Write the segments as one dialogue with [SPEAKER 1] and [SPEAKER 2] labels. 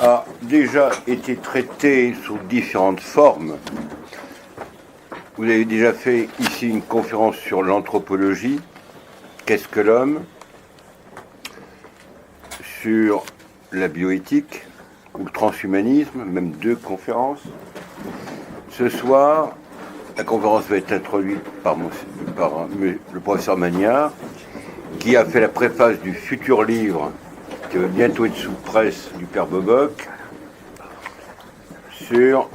[SPEAKER 1] a déjà été traité sous différentes formes. Vous avez déjà fait ici une conférence sur l'anthropologie, qu'est-ce que l'homme, sur la bioéthique ou le transhumanisme, même 2 conférences. Ce soir, la conférence va être introduite par le professeur Magnard, qui a fait la préface du futur livre qui va bientôt être sous presse du Père Boboc sur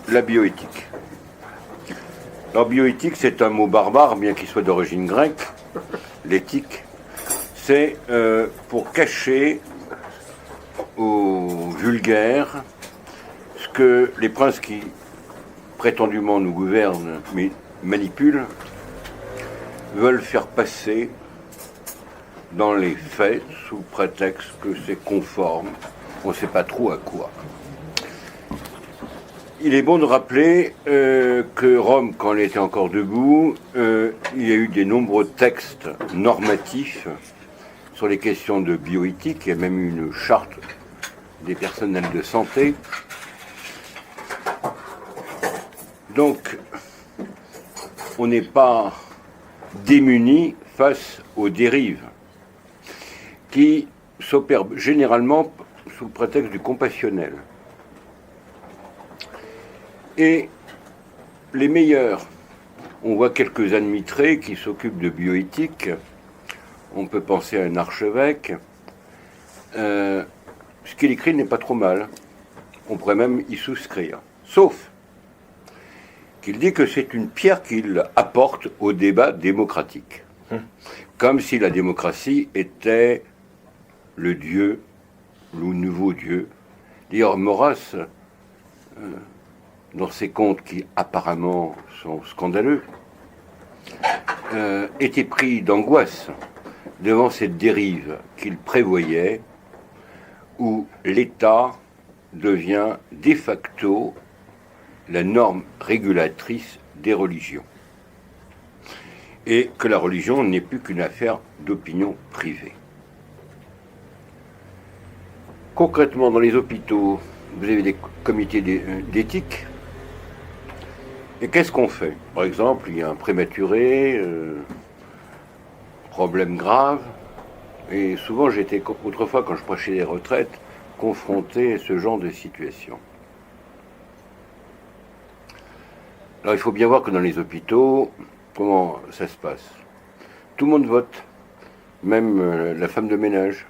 [SPEAKER 1] la bioéthique. Alors bioéthique, c'est un mot barbare, bien qu'il soit d'origine grecque. L'éthique, c'est pour cacher aux vulgaires ce que les princes qui prétendument nous gouvernent mais manipulent veulent faire passer dans les faits sous prétexte que c'est conforme, on ne sait pas trop à quoi. Il est bon de rappeler que Rome, quand elle était encore debout, il y a eu de nombreux textes normatifs sur les questions de bioéthique. Il y a même eu une charte des personnels de santé. Donc, on n'est pas démuni face aux dérives qui s'opèrent généralement sous le prétexte du compassionnel. Et les meilleurs, on voit quelques administrés qui s'occupent de bioéthique, on peut penser à un archevêque, ce qu'il écrit n'est pas trop mal, on pourrait même y souscrire, sauf qu'il dit que c'est une pierre qu'il apporte au débat démocratique, comme si la démocratie était le Dieu, le nouveau Dieu. D'ailleurs, Maurras, dans ses contes qui apparemment sont scandaleux, était pris d'angoisse devant cette dérive qu'il prévoyait, où l'État devient de facto la norme régulatrice des religions, et que la religion n'est plus qu'une affaire d'opinion privée. Concrètement, dans les hôpitaux, vous avez des comités d'éthique. Et qu'est-ce qu'on fait? Par exemple, il y a un prématuré, problème grave. Et souvent, j'étais, autrefois, quand je prêchais les retraites, confronté à ce genre de situation. Alors, il faut bien voir que dans les hôpitaux, comment ça se passe? Tout le monde vote, même la femme de ménage.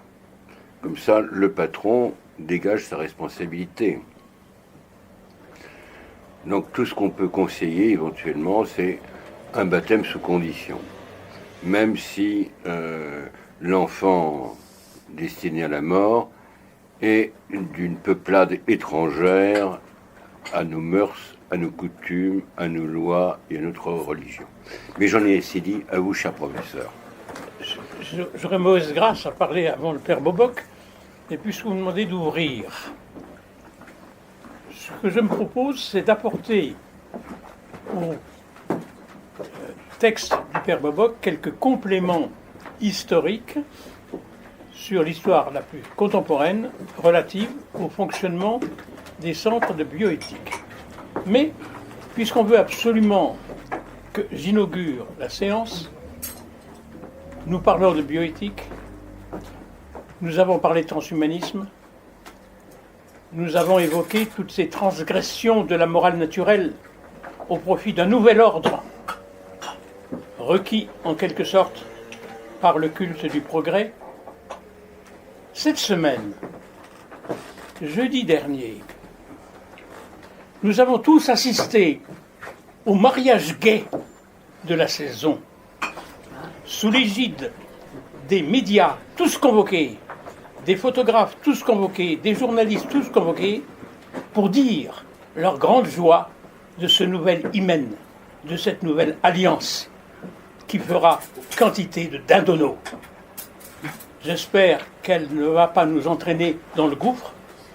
[SPEAKER 1] Comme ça, le patron dégage sa responsabilité. Donc tout ce qu'on peut conseiller éventuellement, c'est un baptême sous condition. Même si l'enfant destiné à la mort est d'une peuplade étrangère à nos mœurs, à nos coutumes, à nos lois et à notre religion. Mais j'en ai assez dit, à vous, cher professeur.
[SPEAKER 2] J'aurais mauvaise grâce à parler avant le Père Boboc, et puisque vous me demandez d'ouvrir, ce que je me propose, c'est d'apporter au texte du Père Boboc quelques compléments historiques sur l'histoire la plus contemporaine relative au fonctionnement des centres de bioéthique. Mais, puisqu'on veut absolument que j'inaugure la séance, nous parlons de bioéthique, nous avons parlé de transhumanisme, nous avons évoqué toutes ces transgressions de la morale naturelle au profit d'un nouvel ordre, requis en quelque sorte par le culte du progrès. Cette semaine, jeudi dernier, nous avons tous assisté au mariage gai de la saison, sous l'égide des médias tous convoqués, des photographes tous convoqués, des journalistes tous convoqués, pour dire leur grande joie de ce nouvel hymen, de cette nouvelle alliance qui fera quantité de dindonneaux. J'espère qu'elle ne va pas nous entraîner dans le gouffre,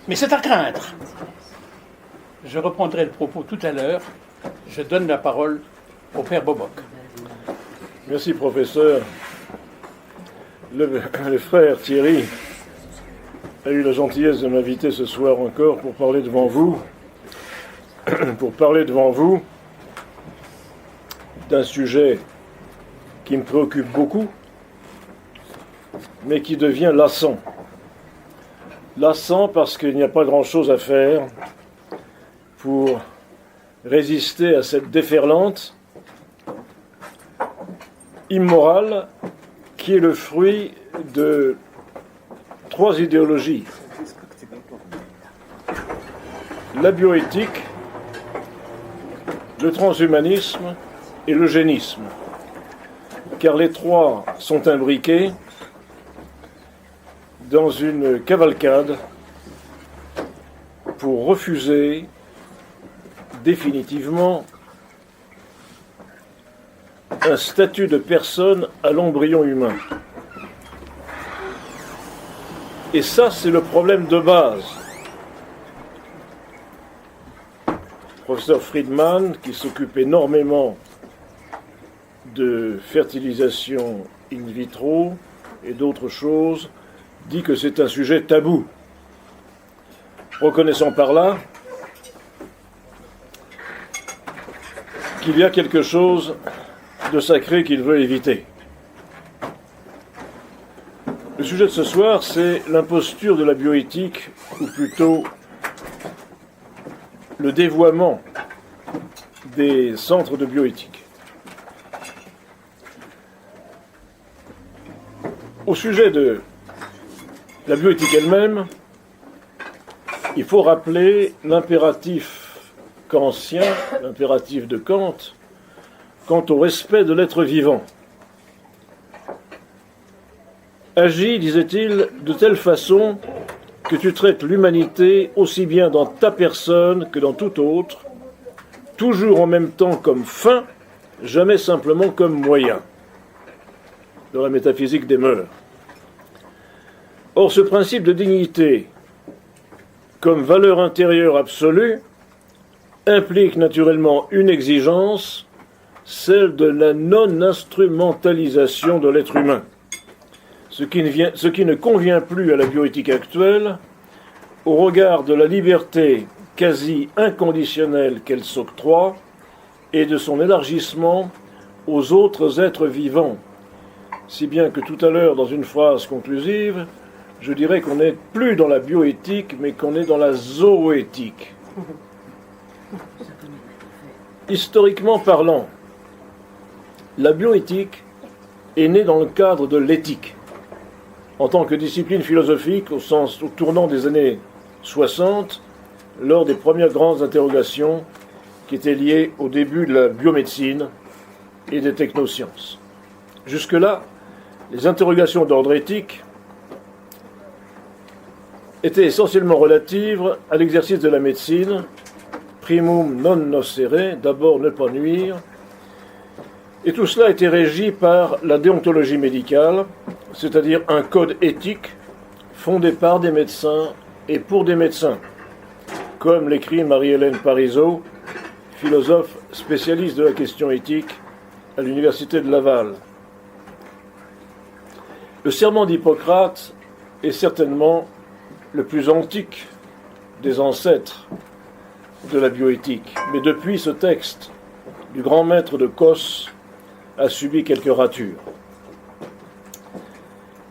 [SPEAKER 2] mais c'est à craindre. Je reprendrai le propos tout à l'heure. Je donne la parole au Père Boboc.
[SPEAKER 3] Merci, professeur. Le frère Thierry a eu la gentillesse de m'inviter ce soir encore pour parler devant vous, d'un sujet qui me préoccupe beaucoup, mais qui devient lassant. Lassant parce qu'il n'y a pas grand-chose à faire pour résister à cette déferlante immorale qui est le fruit de 3 idéologies. La bioéthique, le transhumanisme et l'eugénisme. Car les 3 sont imbriqués dans une cavalcade pour refuser définitivement un statut de personne à l'embryon humain. Et ça, c'est le problème de base. Le professeur Friedman, qui s'occupe énormément de fertilisation in vitro et d'autres choses, dit que c'est un sujet tabou, reconnaissant par là qu'il y a quelque chose de sacré qu'il veut éviter. Le sujet de ce soir, c'est l'imposture de la bioéthique, ou plutôt le dévoiement des centres de bioéthique. Au sujet de la bioéthique elle-même, il faut rappeler l'impératif kantien, l'impératif de Kant, quant au respect de l'être vivant. Agis, disait-il, de telle façon que tu traites l'humanité aussi bien dans ta personne que dans tout autre, toujours en même temps comme fin, jamais simplement comme moyen. Dans la métaphysique des mœurs. Or, ce principe de dignité, comme valeur intérieure absolue, implique naturellement une exigence, celle de la non-instrumentalisation de l'être humain. Ce qui ne convient plus à la bioéthique actuelle, au regard de la liberté quasi inconditionnelle qu'elle s'octroie et de son élargissement aux autres êtres vivants. Si bien que tout à l'heure, dans une phrase conclusive, je dirais qu'on n'est plus dans la bioéthique, mais qu'on est dans la zooéthique. Historiquement parlant, la bioéthique est née dans le cadre de l'éthique, en tant que discipline philosophique au tournant des années 60, lors des premières grandes interrogations qui étaient liées au début de la biomédecine et des technosciences. Jusque-là, les interrogations d'ordre éthique étaient essentiellement relatives à l'exercice de la médecine, primum non nocere, d'abord ne pas nuire, et tout cela était régi par la déontologie médicale, c'est-à-dire un code éthique fondé par des médecins et pour des médecins, comme l'écrit Marie-Hélène Parizeau, philosophe spécialiste de la question éthique à l'université de Laval. Le serment d'Hippocrate est certainement le plus antique des ancêtres de la bioéthique. Mais depuis, ce texte du grand maître de Cos a subi quelques ratures.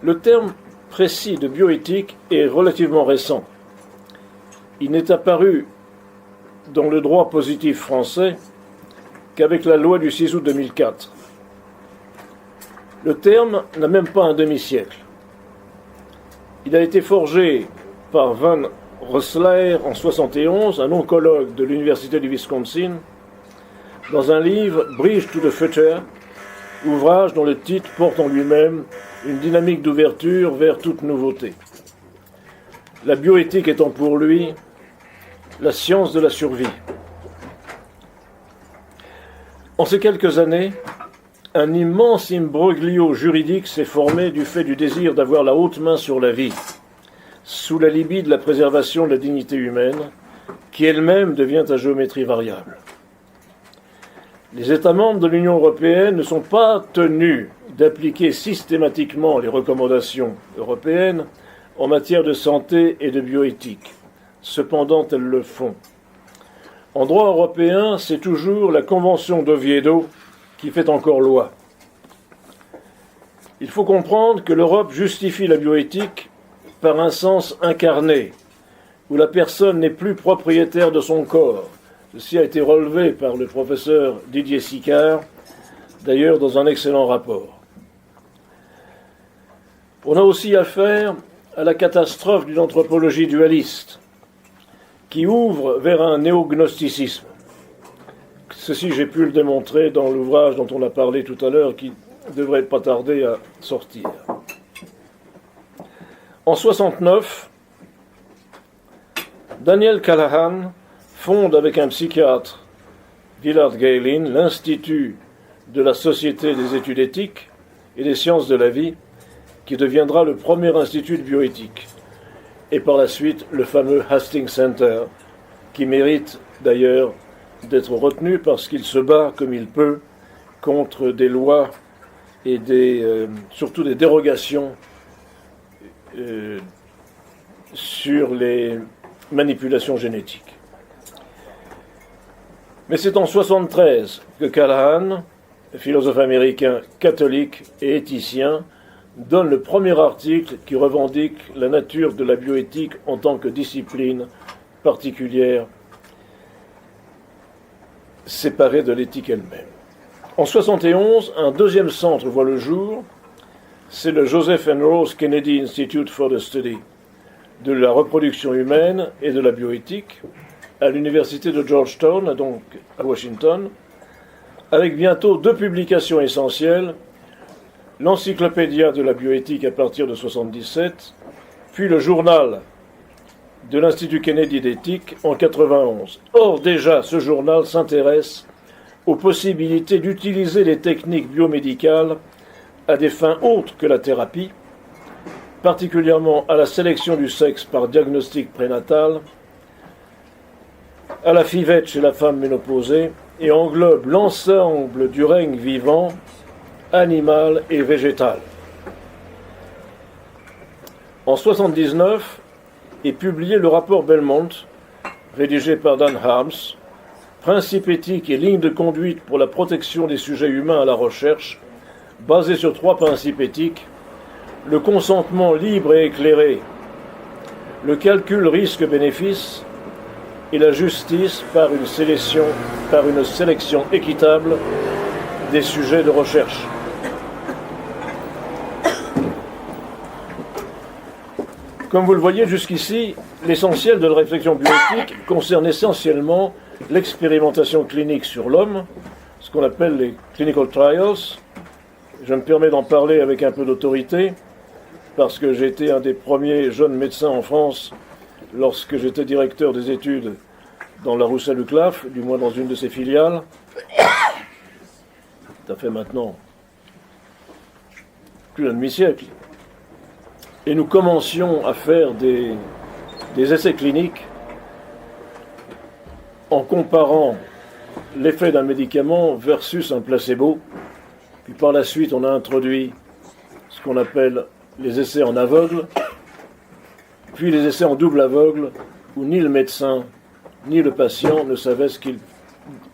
[SPEAKER 3] Le terme précis de bioéthique est relativement récent. Il n'est apparu dans le droit positif français qu'avec la loi du 6 août 2004. Le terme n'a même pas un demi-siècle. Il a été forgé par Van Rensselaer en 1971, un oncologue de l'Université du Wisconsin, dans un livre « Bridge to the Future », ouvrage dont le titre porte en lui-même une dynamique d'ouverture vers toute nouveauté. La bioéthique étant pour lui la science de la survie. En ces quelques années, un immense imbroglio juridique s'est formé du fait du désir d'avoir la haute main sur la vie, sous l'alibi de la préservation de la dignité humaine, qui elle-même devient à géométrie variable. Les États membres de l'Union européenne ne sont pas tenus d'appliquer systématiquement les recommandations européennes en matière de santé et de bioéthique. Cependant, elles le font. En droit européen, c'est toujours la Convention d'Oviedo qui fait encore loi. Il faut comprendre que l'Europe justifie la bioéthique par un sens incarné, où la personne n'est plus propriétaire de son corps. Ceci a été relevé par le professeur Didier Sicard, d'ailleurs dans un excellent rapport. On a aussi affaire à la catastrophe d'une anthropologie dualiste, qui ouvre vers un néognosticisme. Ceci, j'ai pu le démontrer dans l'ouvrage dont on a parlé tout à l'heure, qui devrait pas tarder à sortir. En 69, Daniel Callahan fonde avec un psychiatre, Willard Gaylin, l'Institut de la Société des études éthiques et des sciences de la vie, qui deviendra le premier institut de bioéthique, et par la suite le fameux Hastings Center, qui mérite d'ailleurs d'être retenu parce qu'il se bat comme il peut contre des lois et surtout des dérogations sur les manipulations génétiques. Mais c'est en 1973 que Callahan, philosophe américain catholique et éthicien, donne le premier article qui revendique la nature de la bioéthique en tant que discipline particulière séparée de l'éthique elle-même. En 1971, un deuxième centre voit le jour, c'est le Joseph and Rose Kennedy Institute for the Study de la reproduction humaine et de la bioéthique à l'université de Georgetown, donc à Washington, avec bientôt 2 publications essentielles, l'Encyclopédia de la bioéthique à partir de 1977, puis le journal de l'Institut Kennedy d'éthique en 1991. Or, déjà, ce journal s'intéresse aux possibilités d'utiliser les techniques biomédicales à des fins autres que la thérapie, particulièrement à la sélection du sexe par diagnostic prénatal, à la FIVET chez la femme ménopausée, et englobe l'ensemble du règne vivant, animal et végétal. En 1979 est publié le rapport Belmont, rédigé par Dan Harms, Principes éthiques et lignes de conduite pour la protection des sujets humains à la recherche, basé sur 3 principes éthiques: le consentement libre et éclairé, le calcul risque-bénéfice et la justice par une sélection équitable des sujets de recherche. Comme vous le voyez jusqu'ici, l'essentiel de la réflexion bioéthique concerne essentiellement l'expérimentation clinique sur l'homme, ce qu'on appelle les clinical trials. Je me permets d'en parler avec un peu d'autorité, parce que j'ai été un des premiers jeunes médecins en France lorsque j'étais directeur des études dans la Roussel-Uclaf, du moins dans une de ses filiales. Ça fait maintenant plus d'un demi-siècle. Et nous commencions à faire des essais cliniques en comparant l'effet d'un médicament versus un placebo. Puis par la suite, on a introduit ce qu'on appelle les essais en aveugle, puis les essais en double aveugle, où ni le médecin ni le patient ne savait ce qu'il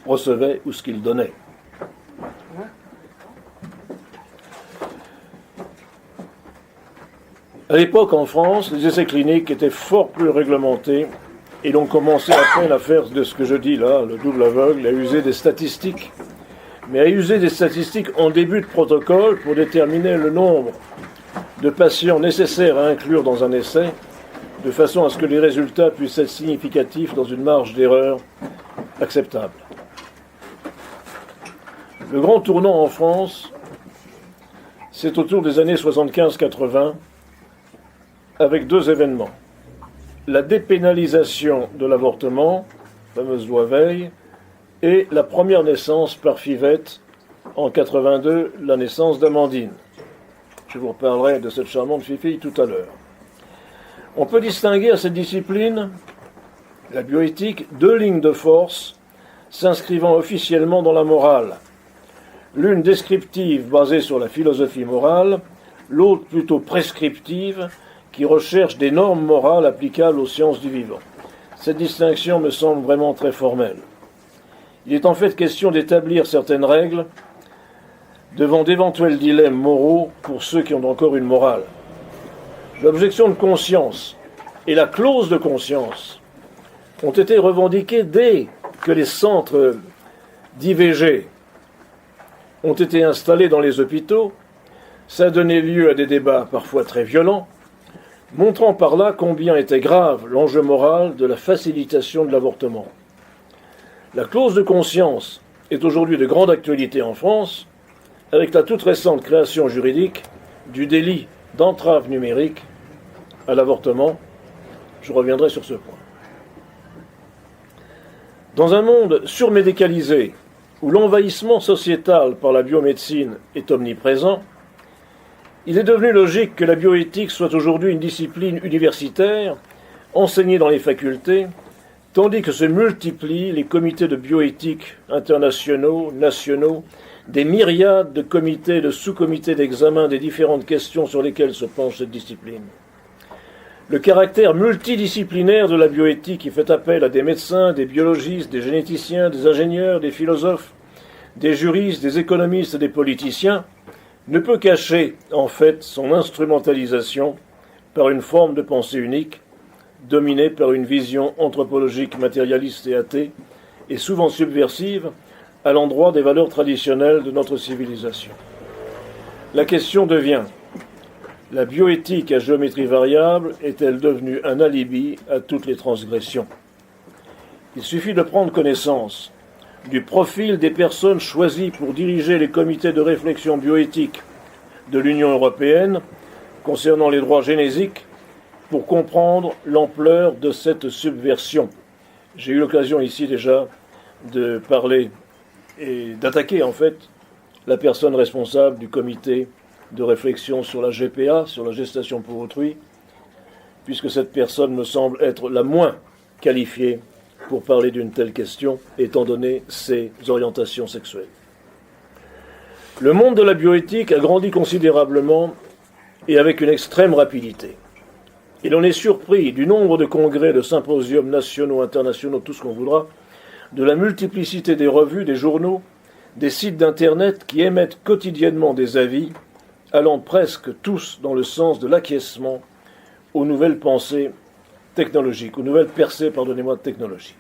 [SPEAKER 3] recevait ou ce qu'il donnait. À l'époque, en France, les essais cliniques étaient fort plus réglementés et l'on commençait à peine à faire de ce que je dis là, le double aveugle, à user des statistiques. Mais à user des statistiques en début de protocole pour déterminer le nombre de patients nécessaires à inclure dans un essai, de façon à ce que les résultats puissent être significatifs dans une marge d'erreur acceptable. Le grand tournant en France, c'est autour des années 75-80, avec 2 événements. La dépénalisation de l'avortement, fameuse loi Veil, et la première naissance par FIVET, en 82, la naissance d'Amandine. Je vous reparlerai de cette charmante fille tout à l'heure. On peut distinguer à cette discipline, la bioéthique, 2 lignes de force s'inscrivant officiellement dans la morale. L'une descriptive basée sur la philosophie morale, l'autre plutôt prescriptive, qui recherche des normes morales applicables aux sciences du vivant. Cette distinction me semble vraiment très formelle. Il est en fait question d'établir certaines règles devant d'éventuels dilemmes moraux pour ceux qui ont encore une morale. L'objection de conscience et la clause de conscience ont été revendiquées dès que les centres d'IVG ont été installés dans les hôpitaux. Ça a donné lieu à des débats parfois très violents, montrant par là combien était grave l'enjeu moral de la facilitation de l'avortement. La clause de conscience est aujourd'hui de grande actualité en France, avec la toute récente création juridique du délit d'entrave numérique à l'avortement. Je reviendrai sur ce point. Dans un monde surmédicalisé, où l'envahissement sociétal par la biomédecine est omniprésent, il est devenu logique que la bioéthique soit aujourd'hui une discipline universitaire, enseignée dans les facultés, tandis que se multiplient les comités de bioéthique internationaux, nationaux, des myriades de comités et de sous-comités d'examen des différentes questions sur lesquelles se penche cette discipline. Le caractère multidisciplinaire de la bioéthique qui fait appel à des médecins, des biologistes, des généticiens, des ingénieurs, des philosophes, des juristes, des économistes et des politiciens ne peut cacher, en fait, son instrumentalisation par une forme de pensée unique, dominée par une vision anthropologique matérialiste et athée, et souvent subversive, à l'endroit des valeurs traditionnelles de notre civilisation. La question devient: la bioéthique à géométrie variable est-elle devenue un alibi à toutes les transgressions? Il suffit de prendre connaissance du profil des personnes choisies pour diriger les comités de réflexion bioéthique de l'Union européenne concernant les droits génésiques pour comprendre l'ampleur de cette subversion. J'ai eu l'occasion ici déjà de parler et d'attaquer en fait la personne responsable du comité de réflexion sur la GPA, sur la gestation pour autrui, puisque cette personne me semble être la moins qualifiée pour parler d'une telle question, étant donné ses orientations sexuelles. Le monde de la bioéthique a grandi considérablement et avec une extrême rapidité. Et l'on est surpris du nombre de congrès, de symposiums nationaux, internationaux, tout ce qu'on voudra, de la multiplicité des revues, des journaux, des sites d'Internet qui émettent quotidiennement des avis allant presque tous dans le sens de l'acquiescement aux nouvelles pensées technologiques, aux nouvelles percées, technologiques.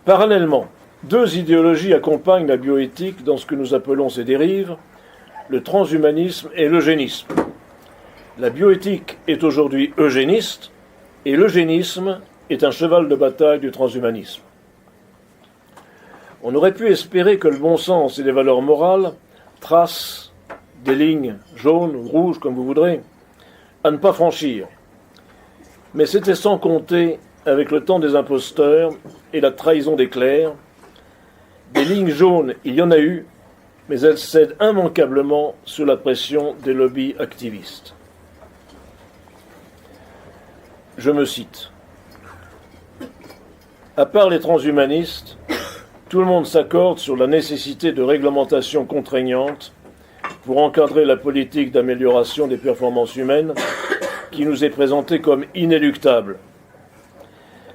[SPEAKER 3] Parallèlement, deux idéologies accompagnent la bioéthique dans ce que nous appelons ses dérives, le transhumanisme et l'eugénisme. La bioéthique est aujourd'hui eugéniste et l'eugénisme est un cheval de bataille du transhumanisme. On aurait pu espérer que le bon sens et les valeurs morales tracent des lignes jaunes ou rouges, comme vous voudrez, à ne pas franchir. Mais c'était sans compter avec le temps des imposteurs et la trahison des clercs. Des lignes jaunes, il y en a eu, mais elles cèdent immanquablement sous la pression des lobbies activistes. Je me cite. À part les transhumanistes, tout le monde s'accorde sur la nécessité de réglementations contraignantes pour encadrer la politique d'amélioration des performances humaines qui nous est présentée comme inéluctable.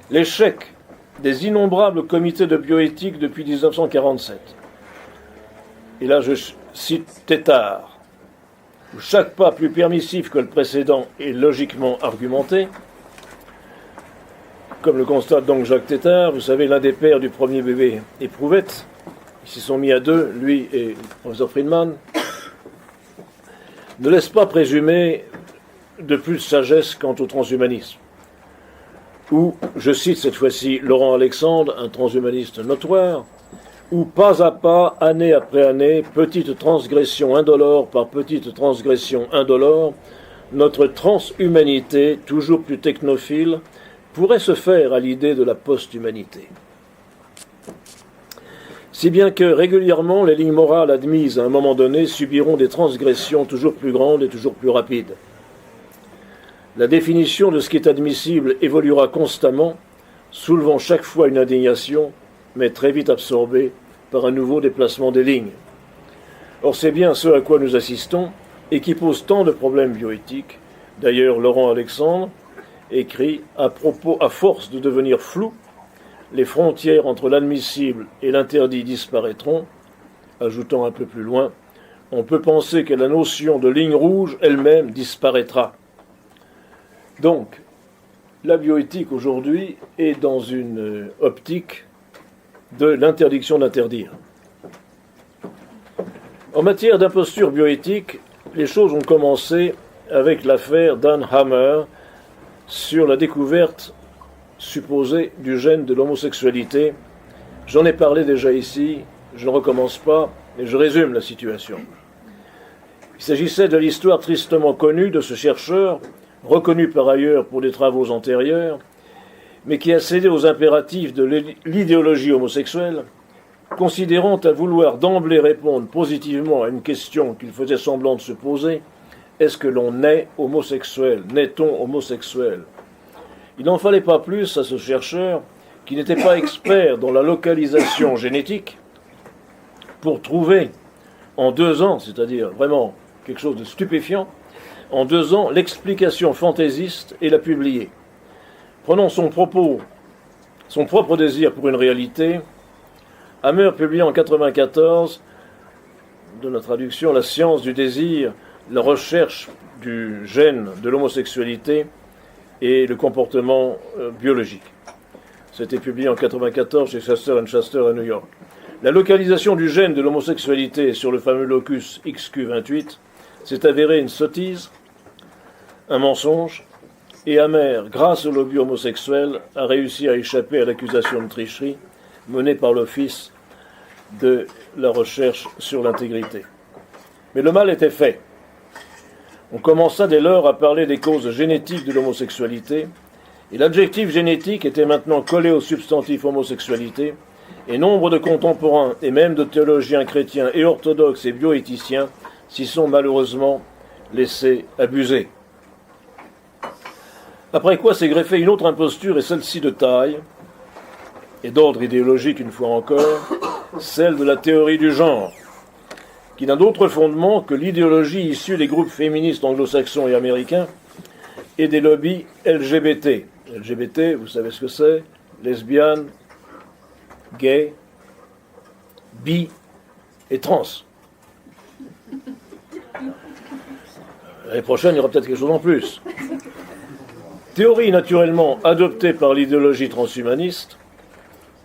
[SPEAKER 3] L'échec des innombrables comités de bioéthique depuis 1947, et là je cite Tétart, où chaque pas plus permissif que le précédent est logiquement argumenté, comme le constate donc Jacques Tétart, vous savez, l'un des pères du premier bébé éprouvette, ils s'y sont mis à deux, lui et le professeur Friedman, ne laisse pas présumer de plus de sagesse quant au transhumanisme. Ou, je cite cette fois-ci Laurent Alexandre, un transhumaniste notoire, où pas à pas, année après année, petite transgression indolore par petite transgression indolore, notre transhumanité, toujours plus technophile, pourrait se faire à l'idée de la post-humanité. Si bien que régulièrement les lignes morales admises à un moment donné subiront des transgressions toujours plus grandes et toujours plus rapides. La définition de ce qui est admissible évoluera constamment, soulevant chaque fois une indignation, mais très vite absorbée par un nouveau déplacement des lignes. Or c'est bien ce à quoi nous assistons et qui pose tant de problèmes bioéthiques, D'ailleurs, Laurent Alexandre écrit « À force de devenir flou, les frontières entre l'admissible et l'interdit disparaîtront », ajoutant un peu plus loin « On peut penser que la notion de ligne rouge elle-même disparaîtra ». Donc, la bioéthique aujourd'hui est dans une optique de l'interdiction d'interdire. En matière d'imposture bioéthique, les choses ont commencé avec l'affaire Dan Hammer sur la découverte supposée du gène de l'homosexualité. J'en ai parlé déjà ici, je ne recommence pas, et je résume la situation. Il s'agissait de l'histoire tristement connue de ce chercheur, reconnu par ailleurs pour des travaux antérieurs, mais qui a cédé aux impératifs de l'idéologie homosexuelle, considérant à vouloir d'emblée répondre positivement à une question qu'il faisait semblant de se poser: est-ce que l'on naît homosexuel? Naît-on homosexuel? Il n'en fallait pas plus à ce chercheur, qui n'était pas expert dans la localisation génétique, pour trouver en 2 ans, c'est-à-dire vraiment quelque chose de stupéfiant, en 2 ans, l'explication fantaisiste et la publier. Prenons son propos, son propre désir pour une réalité, Hammer publie en 1994, de la traduction, La science du désir, la recherche du gène de l'homosexualité et le comportement biologique. C'était publié en 1994 chez Shuster & Shuster à New York. La localisation du gène de l'homosexualité sur le fameux locus XQ28 s'est avérée une sottise, un mensonge, et Hammer, grâce au lobby homosexuel, a réussi à échapper à l'accusation de tricherie menée par l'Office de la recherche sur l'intégrité. Mais le mal était fait. On commença dès lors à parler des causes génétiques de l'homosexualité, et l'adjectif génétique était maintenant collé au substantif homosexualité, et nombre de contemporains, et même de théologiens chrétiens et orthodoxes et bioéthiciens, s'y sont malheureusement laissés abuser. Après quoi s'est greffée une autre imposture, et celle-ci de taille, et d'ordre idéologique une fois encore, celle de la théorie du genre, qui n'a d'autre fondement que l'idéologie issue des groupes féministes anglo-saxons et américains et des lobbies LGBT. LGBT, vous savez ce que c'est? Lesbiennes, gays, bi et trans. L'année prochaine, il y aura peut-être quelque chose en plus. Théorie naturellement adoptée par l'idéologie transhumaniste,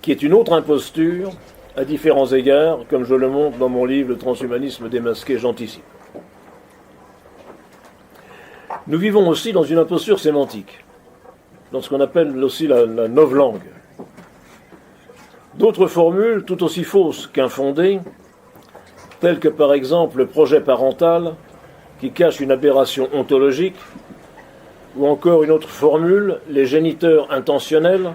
[SPEAKER 3] qui est une autre imposture, à différents égards, comme je le montre dans mon livre « Le transhumanisme démasqué », j'anticipe. Nous vivons aussi dans une imposture sémantique, dans ce qu'on appelle aussi la novlangue. D'autres formules, tout aussi fausses qu'infondées, telles que par exemple le projet parental, qui cache une aberration ontologique, ou encore une autre formule, les géniteurs intentionnels,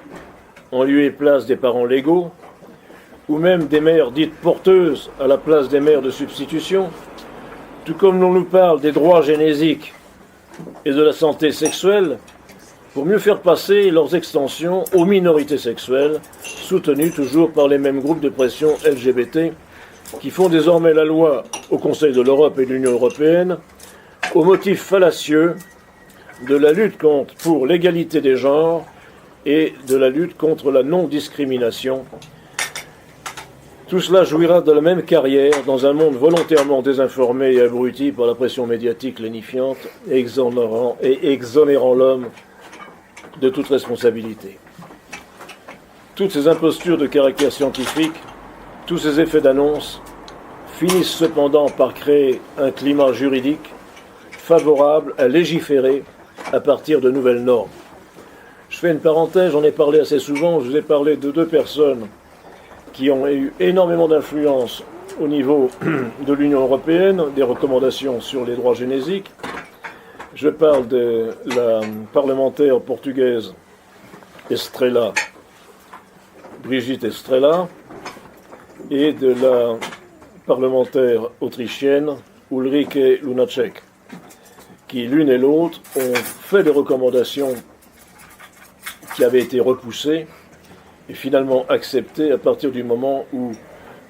[SPEAKER 3] en lieu et place des parents légaux, ou même des mères dites porteuses à la place des mères de substitution, tout comme l'on nous parle des droits génésiques et de la santé sexuelle, pour mieux faire passer leurs extensions aux minorités sexuelles, soutenues toujours par les mêmes groupes de pression LGBT, qui font désormais la loi au Conseil de l'Europe et de l'Union européenne, au motif fallacieux de la lutte pour l'égalité des genres et de la lutte contre la non-discrimination. Tout cela jouira de la même carrière dans un monde volontairement désinformé et abruti par la pression médiatique lénifiante et exonérant l'homme de toute responsabilité. Toutes ces impostures de caractère scientifique, tous ces effets d'annonce, finissent cependant par créer un climat juridique favorable à légiférer à partir de nouvelles normes. Je fais une parenthèse, j'en ai parlé assez souvent, je vous ai parlé de 2 personnes qui ont eu énormément d'influence au niveau de l'Union européenne, des recommandations sur les droits génésiques. Je parle de la parlementaire portugaise Estrela, Brigitte Estrela, et de la parlementaire autrichienne Ulrike Lunacek, qui l'une et l'autre ont fait des recommandations qui avaient été repoussées et finalement acceptées à partir du moment où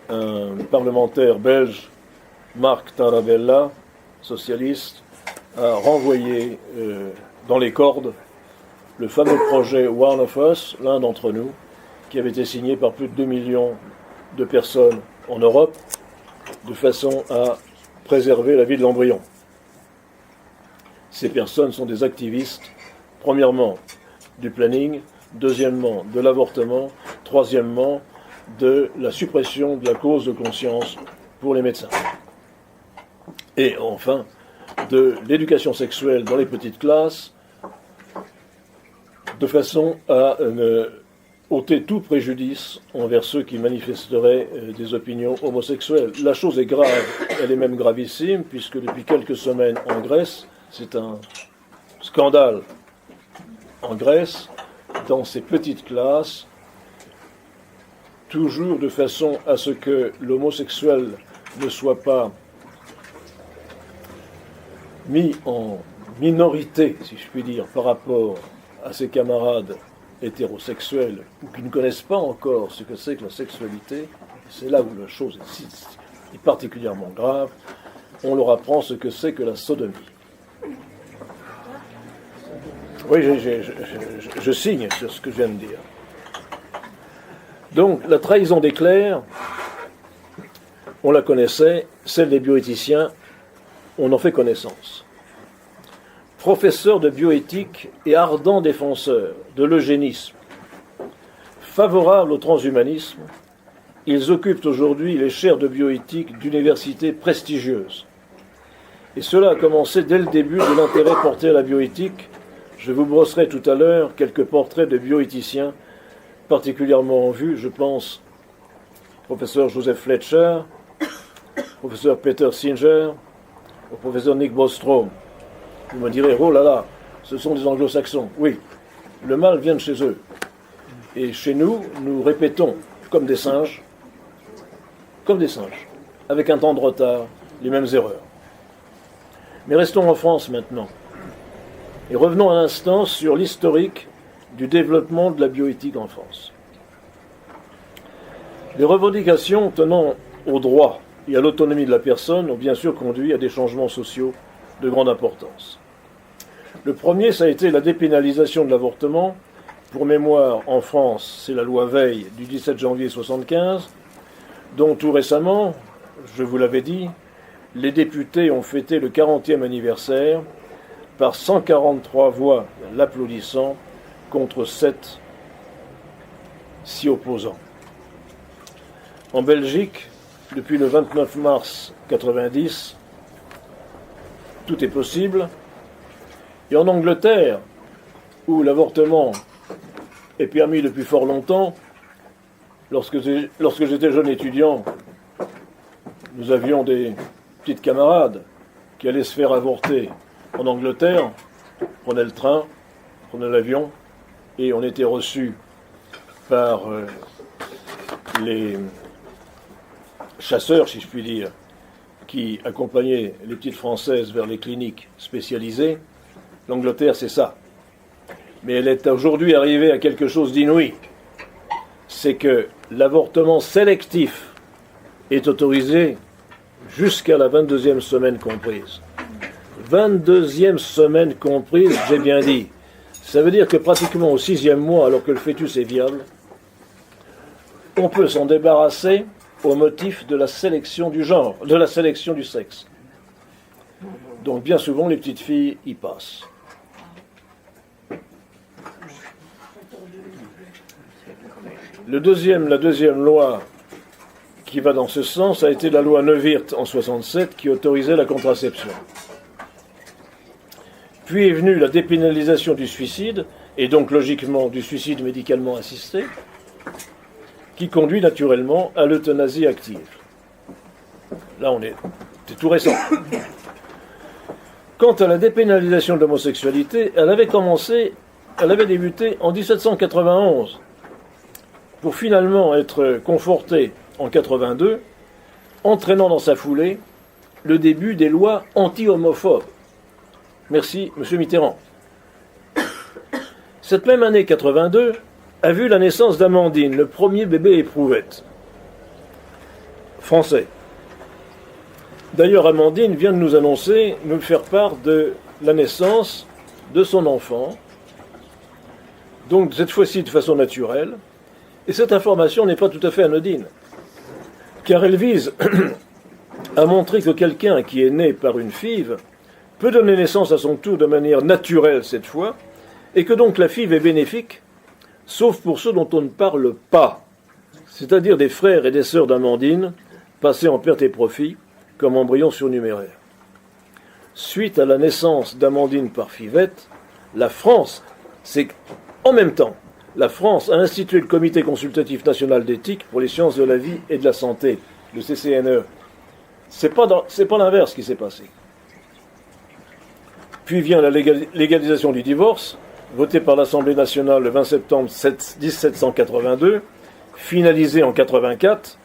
[SPEAKER 3] un parlementaire belge, Marc Tarabella, socialiste, a renvoyé dans les cordes le fameux projet One of Us, l'un d'entre nous, qui avait été signé par plus de 2 millions de personnes en Europe, de façon à préserver la vie de l'embryon. Ces personnes sont des activistes, premièrement, du planning, deuxièmement, de l'avortement, troisièmement, de la suppression de la clause de conscience pour les médecins. Et enfin, de l'éducation sexuelle dans les petites classes, de façon à ôter tout préjudice envers ceux qui manifesteraient des opinions homosexuelles. La chose est grave, elle est même gravissime, puisque depuis quelques semaines en Grèce, c'est un scandale en Grèce, dans ces petites classes, toujours de façon à ce que l'homosexuel ne soit pas mis en minorité, si je puis dire, par rapport à ses camarades hétérosexuels ou qui ne connaissent pas encore ce que c'est que la sexualité. C'est là où la chose est particulièrement grave. On leur apprend ce que c'est que la sodomie. Oui, je signe sur ce que je viens de dire. Donc, la trahison des clercs, on la connaissait, celle des bioéthiciens, on en fait connaissance. Professeurs de bioéthique et ardents défenseurs de l'eugénisme, favorables au transhumanisme, ils occupent aujourd'hui les chaires de bioéthique d'universités prestigieuses. Et cela a commencé dès le début de l'intérêt porté à la bioéthique. Je vous brosserai tout à l'heure quelques portraits de bioéthiciens particulièrement en vue, je pense au professeur Joseph Fletcher, au professeur Peter Singer, au professeur Nick Bostrom. Vous me direz, oh là là, ce sont des anglo-saxons. Oui, le mal vient de chez eux. Et chez nous, nous répétons, comme des singes, avec un temps de retard, les mêmes erreurs. Mais restons en France maintenant. Et revenons un instant sur l'historique du développement de la bioéthique en France. Les revendications tenant au droit et à l'autonomie de la personne ont bien sûr conduit à des changements sociaux de grande importance. Le premier, ça a été la dépénalisation de l'avortement. Pour mémoire, en France, c'est la loi Veil du 17 janvier 1975, dont tout récemment, je vous l'avais dit, les députés ont fêté le 40e anniversaire par 143 voix l'applaudissant contre 7 s'y opposant. En Belgique, depuis le 29 mars 1990, tout est possible. Et en Angleterre, où l'avortement est permis depuis fort longtemps, lorsque j'étais jeune étudiant, nous avions des petites camarades qui allaient se faire avorter en Angleterre, prenaient le train, prenaient l'avion, et on était reçus par les chasseurs, si je puis dire, qui accompagnaient les petites Françaises vers les cliniques spécialisées. L'Angleterre, c'est ça. Mais elle est aujourd'hui arrivée à quelque chose d'inouï. C'est que l'avortement sélectif est autorisé jusqu'à la 22e semaine comprise. 22e semaine comprise, j'ai bien dit. Ça veut dire que pratiquement au 6e mois, alors que le fœtus est viable, on peut s'en débarrasser au motif de la sélection du genre, de la sélection du sexe. Donc bien souvent, les petites filles y passent. La deuxième loi qui va dans ce sens a été la loi Neuwirth en 1967 qui autorisait la contraception. Puis est venue la dépénalisation du suicide, et donc logiquement du suicide médicalement assisté, qui conduit naturellement à l'euthanasie active. Là, c'est tout récent. Quant à la dépénalisation de l'homosexualité, elle avait débuté en 1791, pour finalement être confortée en 82, entraînant dans sa foulée le début des lois anti-homophobes. Merci, M. Mitterrand. Cette même année 82 a vu la naissance d'Amandine, le premier bébé éprouvette. Français. D'ailleurs, Amandine vient de nous faire part de la naissance de son enfant, donc cette fois-ci de façon naturelle, et cette information n'est pas tout à fait anodine, car elle vise à montrer que quelqu'un qui est né par une FIV peut donner naissance à son tour de manière naturelle cette fois, et que donc la FIV est bénéfique, sauf pour ceux dont on ne parle pas, c'est-à-dire des frères et des sœurs d'Amandine, passés en perte et profit, comme embryons surnuméraires. Suite à la naissance d'Amandine par FIVette, la France, c'est en même temps, la France a institué le Comité consultatif national d'éthique pour les sciences de la vie et de la santé, le CCNE. C'est pas l'inverse qui s'est passé. Puis vient la légalisation du divorce, votée par l'Assemblée nationale le 20 septembre 1782, finalisée en 1984.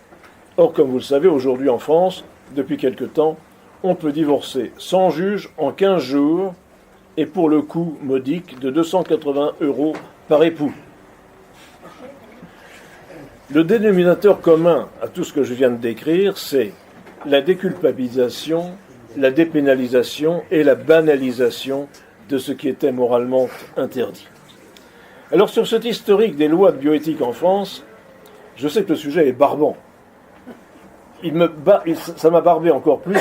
[SPEAKER 3] Or, comme vous le savez, aujourd'hui en France, depuis quelque temps, on peut divorcer sans juge en 15 jours et pour le coût modique de 280 € par époux. Le dénominateur commun à tout ce que je viens de décrire, c'est la déculpabilisation, la dépénalisation et la banalisation de ce qui était moralement interdit. Alors sur cet historique des lois de bioéthique en France, je sais que le sujet est barbant. Ça m'a barbé encore plus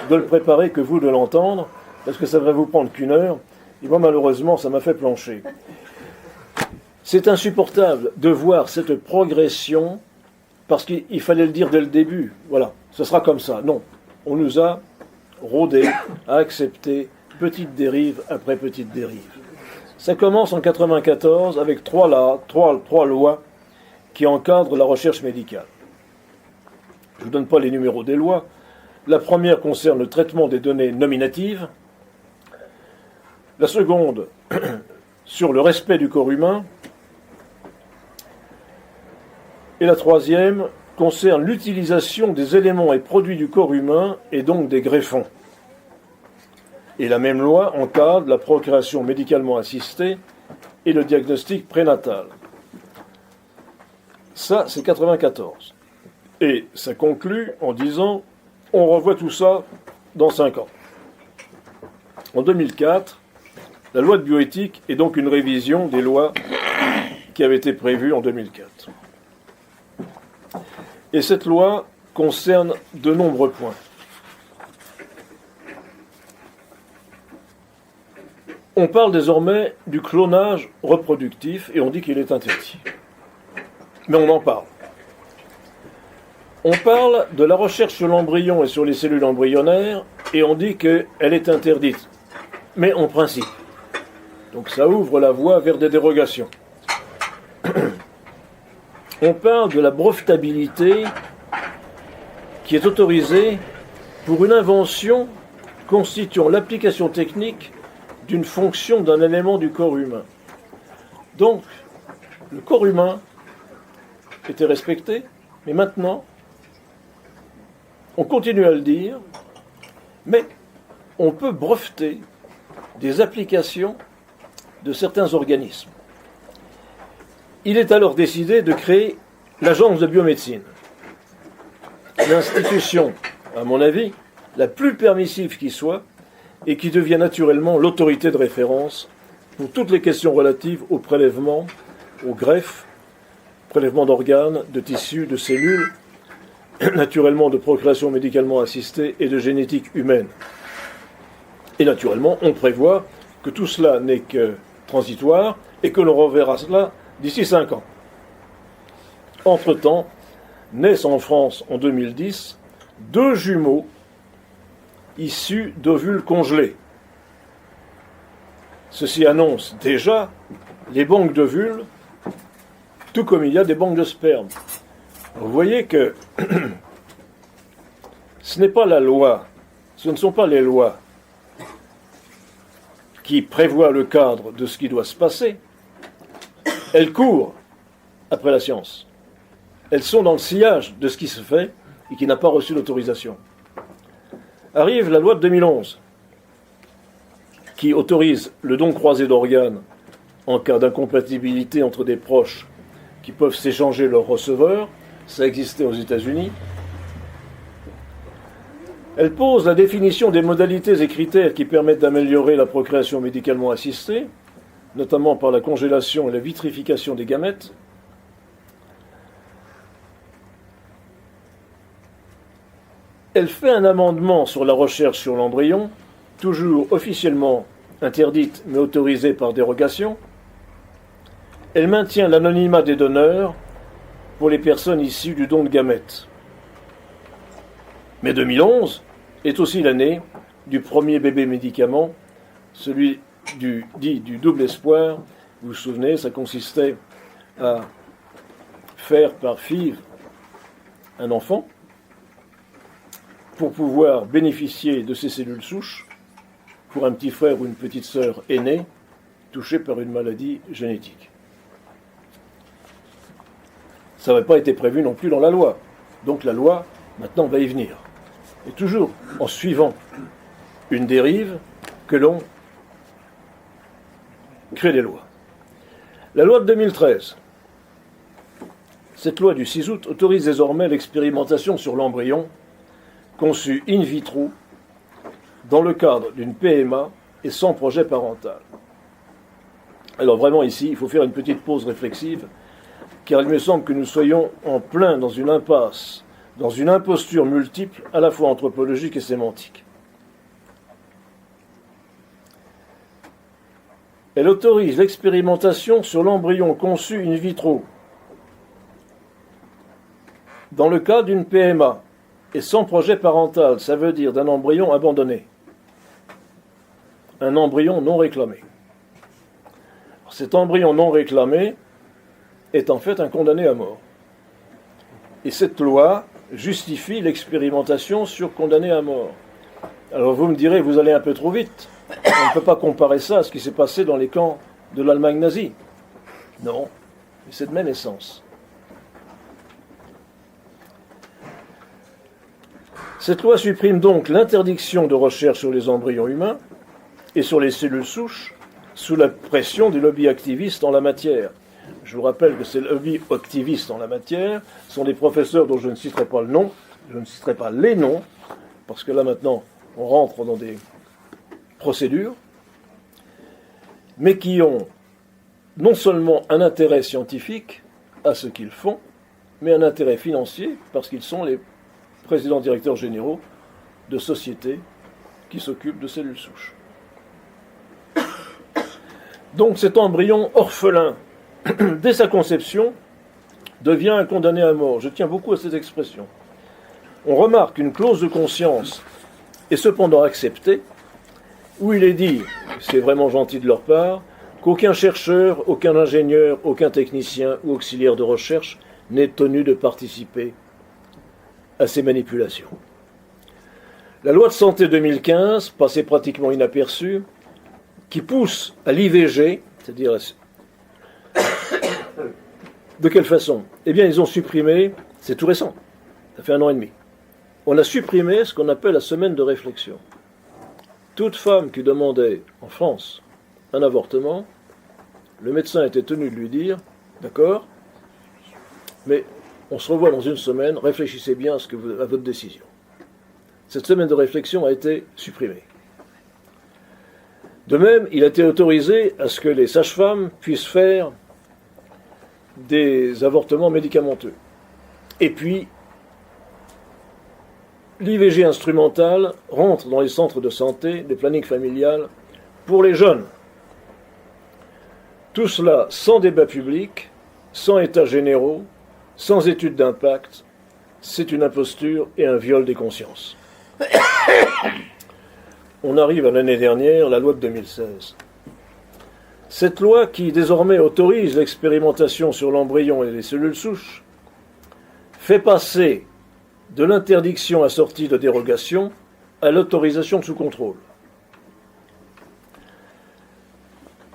[SPEAKER 3] de le préparer que vous de l'entendre, parce que ça va vous prendre qu'une heure, et moi malheureusement ça m'a fait plancher. C'est insupportable de voir cette progression, parce qu'il fallait le dire dès le début, voilà, ce sera comme ça. Non, on nous a rôdé à accepter petite dérive après petite dérive. Ça commence en 1994 avec trois lois qui encadrent la recherche médicale. Je ne vous donne pas les numéros des lois. La première concerne le traitement des données nominatives. La seconde, sur le respect du corps humain. Et la troisième concerne l'utilisation des éléments et produits du corps humain et donc des greffons. Et la même loi encadre la procréation médicalement assistée et le diagnostic prénatal. Ça, c'est 1994. Et ça conclut en disant on revoit tout ça dans 5 ans. En 2004, la loi de bioéthique est donc une révision des lois qui avaient été prévues en 2004. Et cette loi concerne de nombreux points. On parle désormais du clonage reproductif et on dit qu'il est interdit. Mais on en parle. On parle de la recherche sur l'embryon et sur les cellules embryonnaires et on dit qu'elle est interdite. Mais en principe. Donc ça ouvre la voie vers des dérogations. On parle de la brevetabilité qui est autorisée pour une invention constituant l'application technique d'une fonction d'un élément du corps humain. Donc, le corps humain était respecté, mais maintenant, on continue à le dire, mais on peut breveter des applications de certains organismes. Il est alors décidé de créer l'Agence de biomédecine. L'institution, à mon avis, la plus permissive qui soit, et qui devient naturellement l'autorité de référence pour toutes les questions relatives au prélèvement, au greffe, prélèvement d'organes, de tissus, de cellules, naturellement de procréation médicalement assistée et de génétique humaine. Et naturellement, on prévoit que tout cela n'est que transitoire et que l'on reverra cela d'ici 5 ans. Entre-temps, naissent en France en 2010 2 jumeaux issus d'ovules congelés. Ceci annonce déjà les banques d'ovules, tout comme il y a des banques de sperme. Vous voyez que ce n'est pas la loi, ce ne sont pas les lois qui prévoient le cadre de ce qui doit se passer. Elles courent après la science. Elles sont dans le sillage de ce qui se fait et qui n'a pas reçu l'autorisation. Arrive la loi de 2011 qui autorise le don croisé d'organes en cas d'incompatibilité entre des proches qui peuvent s'échanger leurs receveurs. Ça existait aux États-Unis. Elle pose la définition des modalités et critères qui permettent d'améliorer la procréation médicalement assistée, notamment par la congélation et la vitrification des gamètes. Elle fait un amendement sur la recherche sur l'embryon, toujours officiellement interdite mais autorisée par dérogation. Elle maintient l'anonymat des donneurs pour les personnes issues du don de gamètes. Mais 2011 est aussi l'année du premier bébé médicament, celui dit du double espoir. Vous vous souvenez, ça consistait à faire par FIV un enfant pour pouvoir bénéficier de ces cellules souches pour un petit frère ou une petite sœur aînée touchée par une maladie génétique. Ça n'avait pas été prévu non plus dans la loi. Donc la loi, maintenant, va y venir. Et toujours en suivant une dérive que l'on crée des lois. La loi de 2013. Cette loi du 6 août autorise désormais l'expérimentation sur l'embryon conçu in vitro dans le cadre d'une PMA et sans projet parental. Alors vraiment ici, il faut faire une petite pause réflexive, car il me semble que nous soyons en plein dans une impasse, dans une imposture multiple, à la fois anthropologique et sémantique. Elle autorise l'expérimentation sur l'embryon conçu in vitro dans le cas d'une PMA et sans projet parental, ça veut dire d'un embryon abandonné, un embryon non réclamé. Cet embryon non réclamé est en fait un condamné à mort. Et cette loi justifie l'expérimentation sur condamné à mort. Alors vous me direz, vous allez un peu trop vite. On ne peut pas comparer ça à ce qui s'est passé dans les camps de l'Allemagne nazie. Non, mais c'est de même essence. Cette loi supprime donc l'interdiction de recherche sur les embryons humains et sur les cellules souches sous la pression des lobbies activistes en la matière. Je vous rappelle que ces lobbies activistes en la matière sont des professeurs dont je ne citerai pas le nom, je ne citerai pas les noms, parce que là maintenant on rentre dans des procédures, mais qui ont non seulement un intérêt scientifique à ce qu'ils font, mais un intérêt financier parce qu'ils sont les présidents directeurs généraux de sociétés qui s'occupent de cellules souches. Donc cet embryon orphelin, dès sa conception, devient un condamné à mort. Je tiens beaucoup à cette expression. On remarque une clause de conscience est cependant acceptée, où il est dit, c'est vraiment gentil de leur part, qu'aucun chercheur, aucun ingénieur, aucun technicien ou auxiliaire de recherche n'est tenu de participer à ces manipulations. La loi de santé 2015, passée pratiquement inaperçue, qui pousse à l'IVG, c'est-à-dire de quelle façon? Eh bien, ils ont supprimé, c'est tout récent, ça fait 1 an et demi, on a supprimé ce qu'on appelle la semaine de réflexion. Toute femme qui demandait en France un avortement, le médecin était tenu de lui dire, d'accord, mais on se revoit dans 1 semaine, réfléchissez bien à votre décision. Cette semaine de réflexion a été supprimée. De même, il a été autorisé à ce que les sages-femmes puissent faire des avortements médicamenteux. Et puis, l'IVG instrumental rentre dans les centres de santé, les plannings familiales, pour les jeunes. Tout cela sans débat public, sans états généraux, sans études d'impact. C'est une imposture et un viol des consciences. On arrive à l'année dernière, la loi de 2016. Cette loi qui désormais autorise l'expérimentation sur l'embryon et les cellules souches fait passer de l'interdiction assortie de dérogation à l'autorisation sous contrôle.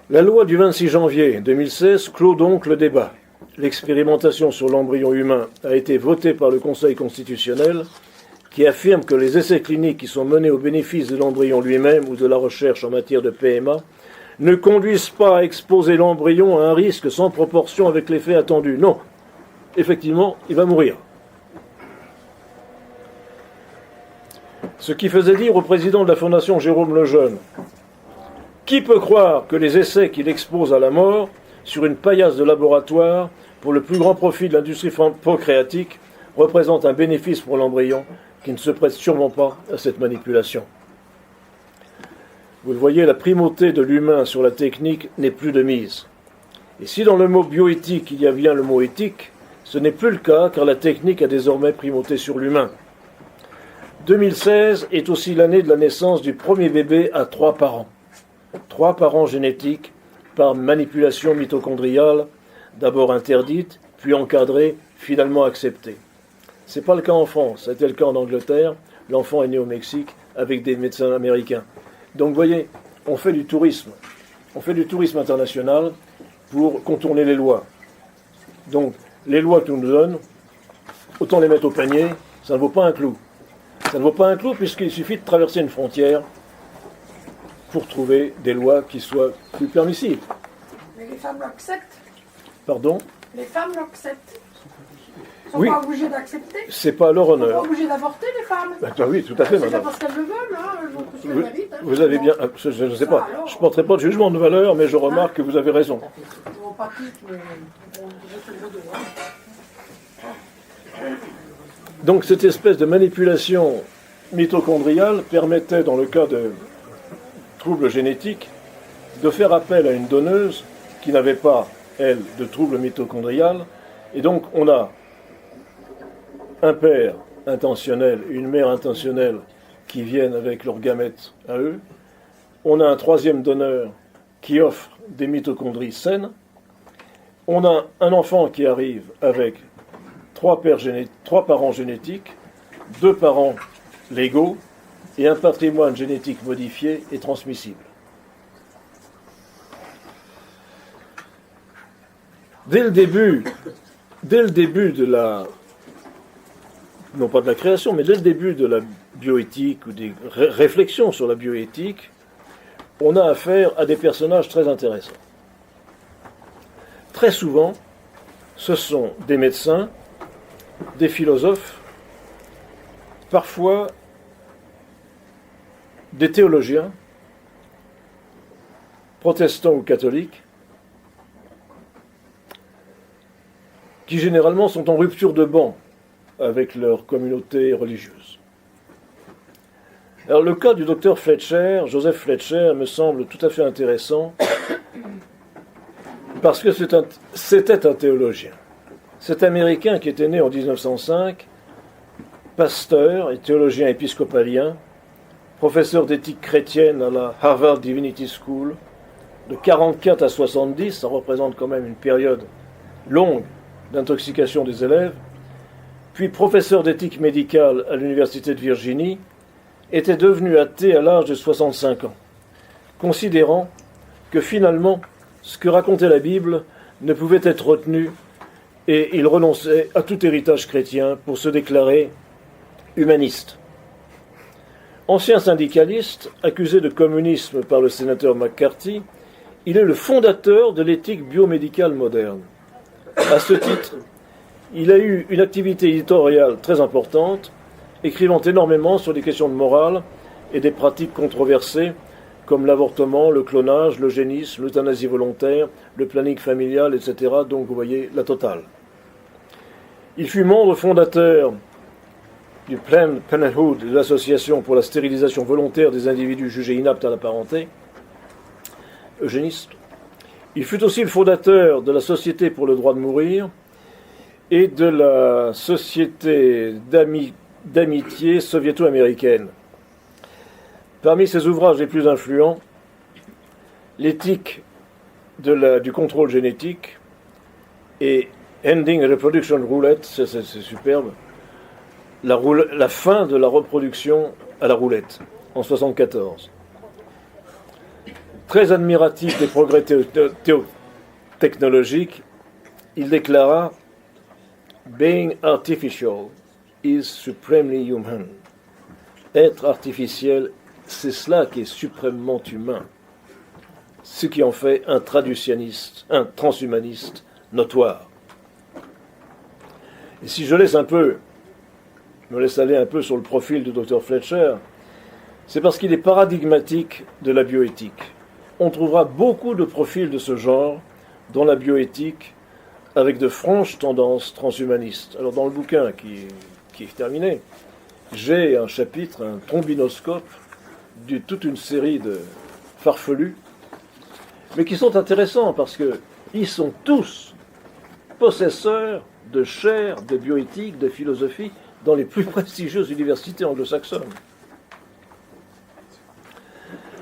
[SPEAKER 3] La loi du 26 janvier 2016 clôt donc le débat. L'expérimentation sur l'embryon humain a été votée par le Conseil constitutionnel qui affirme que les essais cliniques qui sont menés au bénéfice de l'embryon lui-même ou de la recherche en matière de PMA ne conduisent pas à exposer l'embryon à un risque sans proportion avec l'effet attendu. Non, effectivement, il va mourir. Ce qui faisait dire au président de la Fondation Jérôme Lejeune: qui peut croire que les essais qu'il expose à la mort sur une paillasse de laboratoire pour le plus grand profit de l'industrie procréatique représentent un bénéfice pour l'embryon qui ne se prête sûrement pas à cette manipulation? Vous le voyez, la primauté de l'humain sur la technique n'est plus de mise. Et si dans le mot bioéthique il y a bien le mot éthique, ce n'est plus le cas car la technique a désormais primauté sur l'humain. 2016 est aussi l'année de la naissance du premier bébé à 3 parents. 3 parents génétiques par manipulation mitochondriale, d'abord interdite, puis encadrée, finalement acceptée. Ce n'est pas le cas en France, ça a été le cas en Angleterre. L'enfant est né au Mexique avec des médecins américains. Donc vous voyez, on fait du tourisme international pour contourner les lois. Donc les lois que nous donnent, autant les mettre au panier, ça ne vaut pas un clou. Ça ne vaut pas un clou puisqu'il suffit de traverser une frontière pour trouver des lois qui soient plus permissives.
[SPEAKER 4] Mais les femmes l'acceptent.
[SPEAKER 3] Pardon?
[SPEAKER 4] Les femmes l'acceptent. Ils ne sont
[SPEAKER 3] Oui.
[SPEAKER 4] pas obligés d'accepter.
[SPEAKER 3] C'est pas à leur
[SPEAKER 4] Ils ne sont pas
[SPEAKER 3] honneur.
[SPEAKER 4] obligés d'avorter, les femmes.
[SPEAKER 3] Ben, oui, tout à fait,
[SPEAKER 4] C'est pas
[SPEAKER 3] madame.
[SPEAKER 4] parce qu'elles le veulent, hein. Elles vont pousser
[SPEAKER 3] Vous,
[SPEAKER 4] la vite. Hein.
[SPEAKER 3] vous avez bien... Je ne sais pas. Je ne porterai pas de jugement de valeur, mais je remarque que vous avez raison.
[SPEAKER 4] Ils vont pas toutes, mais on dirait que le dos, hein.
[SPEAKER 3] Donc cette espèce de manipulation mitochondriale permettait, dans le cas de troubles génétiques, de faire appel à une donneuse qui n'avait pas, elle, de troubles mitochondrial. Et donc on a un père intentionnel et une mère intentionnelle qui viennent avec leurs gamètes à eux. On a un troisième donneur qui offre des mitochondries saines. On a un enfant qui arrive avec 3 parents génétiques, 2 parents légaux et un patrimoine génétique modifié et transmissible. Dès le début de la, non pas de la création, mais dès le début de la bioéthique ou des réflexions sur la bioéthique, on a affaire à des personnages très intéressants. Très souvent, ce sont des médecins, des philosophes, parfois des théologiens, protestants ou catholiques, qui généralement sont en rupture de banc avec leur communauté religieuse. Alors le cas du docteur Fletcher, Joseph Fletcher, me semble tout à fait intéressant parce que c'était un théologien. Cet Américain qui était né en 1905, pasteur et théologien épiscopalien, professeur d'éthique chrétienne à la Harvard Divinity School, de 44 à 70, ça représente quand même une période longue d'intoxication des élèves, puis professeur d'éthique médicale à l'Université de Virginie, était devenu athée à l'âge de 65 ans, considérant que finalement, ce que racontait la Bible ne pouvait être retenu et il renonçait à tout héritage chrétien pour se déclarer humaniste. Ancien syndicaliste, accusé de communisme par le sénateur McCarthy, il est le fondateur de l'éthique biomédicale moderne. À ce titre, il a eu une activité éditoriale très importante, écrivant énormément sur les questions de morale et des pratiques controversées comme l'avortement, le clonage, l'eugénisme, l'euthanasie volontaire, le planning familial, etc. Donc vous voyez la totale. Il fut membre fondateur du Planned Parenthood, de l'association pour la stérilisation volontaire des individus jugés inaptes à la parenté, eugéniste. Il fut aussi le fondateur de la Société pour le droit de mourir et de la Société d'amitié soviéto-américaine. Parmi ses ouvrages les plus influents, l'éthique du contrôle génétique et Ending Reproduction Roulette, c'est superbe, la fin de la reproduction à la roulette, en 1974. Très admiratif des progrès technologiques, il déclara « Being artificial is supremely human ». Être artificiel, c'est cela qui est suprêmement humain. Ce qui en fait un transhumaniste notoire. Et si je laisse un peu me laisse aller un peu sur le profil du Dr Fletcher, c'est parce qu'il est paradigmatique de la bioéthique. On trouvera beaucoup de profils de ce genre dans la bioéthique avec de franches tendances transhumanistes. Alors dans le bouquin qui est terminé, j'ai un chapitre, un trombinoscope, de toute une série de farfelus, mais qui sont intéressants parce qu'ils sont tous possesseurs de chaires de bioéthique, de philosophie, dans les plus prestigieuses universités anglo-saxonnes.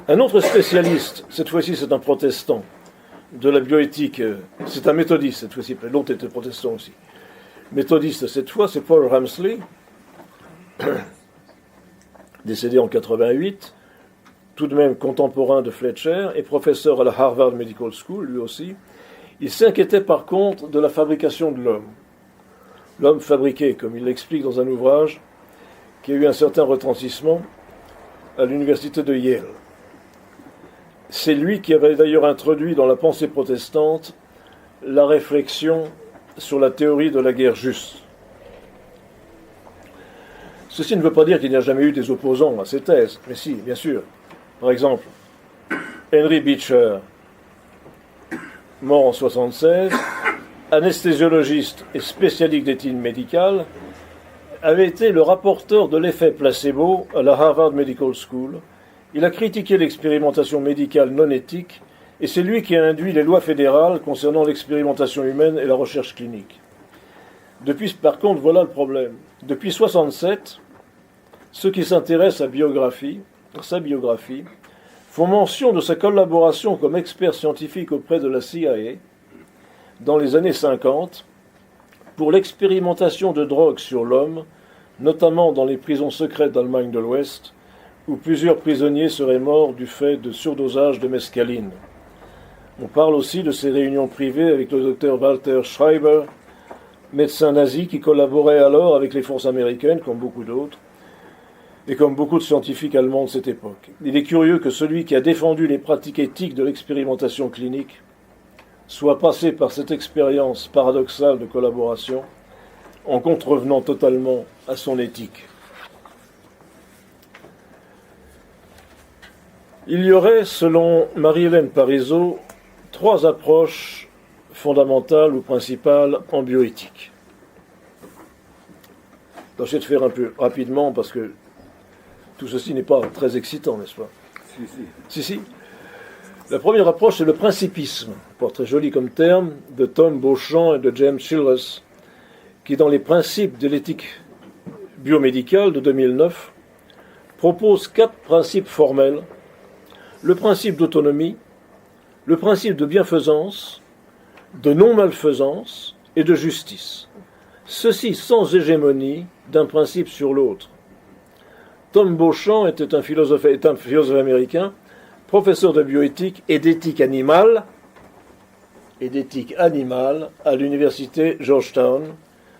[SPEAKER 3] Un autre spécialiste, cette fois-ci c'est un protestant, de la bioéthique, c'est un méthodiste cette fois-ci, l'autre était protestant aussi. Méthodiste cette fois, c'est Paul Ramsey, décédé en 88, tout de même contemporain de Fletcher et professeur à la Harvard Medical School, lui aussi. Il s'inquiétait par contre de la fabrication de l'homme. L'homme fabriqué, comme il l'explique dans un ouvrage, qui a eu un certain retentissement à l'université de Yale. C'est lui qui avait d'ailleurs introduit dans la pensée protestante la réflexion sur la théorie de la guerre juste. Ceci ne veut pas dire qu'il n'y a jamais eu des opposants à ces thèses, mais si, bien sûr. Par exemple, Henry Beecher, mort en 1976, anesthésiologiste et spécialiste d'éthique médicale, avait été le rapporteur de l'effet placebo à la Harvard Medical School. Il a critiqué l'expérimentation médicale non éthique et c'est lui qui a induit les lois fédérales concernant l'expérimentation humaine et la recherche clinique. Par contre, voilà le problème. Depuis 1967, ceux qui s'intéressent à sa biographie font mention de sa collaboration comme expert scientifique auprès de la CIA dans les années 50 pour l'expérimentation de drogues sur l'homme, notamment dans les prisons secrètes d'Allemagne de l'Ouest, où plusieurs prisonniers seraient morts du fait de surdosage de mescaline. On parle aussi de ses réunions privées avec le docteur Walter Schreiber, médecin nazi qui collaborait alors avec les forces américaines, comme beaucoup d'autres, et comme beaucoup de scientifiques allemands de cette époque. Il est curieux que celui qui a défendu les pratiques éthiques de l'expérimentation clinique soit passé par cette expérience paradoxale de collaboration en contrevenant totalement à son éthique. Il y aurait, selon Marie-Hélène Parizeau, 3 approches fondamentales ou principales en bioéthique. Je vais essayer de faire un peu rapidement parce que tout ceci n'est pas très excitant, n'est-ce pas ? Si. La première approche, c'est le principisme, pas très joli comme terme, de Tom Beauchamp et de James Childress, qui, dans les principes de l'éthique biomédicale de 2009, propose 4 principes formels: le principe d'autonomie, le principe de bienfaisance, de non-malfaisance et de justice. Ceci sans hégémonie d'un principe sur l'autre. Tom Beauchamp est un philosophe américain, professeur de bioéthique et d'éthique animale à l'université Georgetown,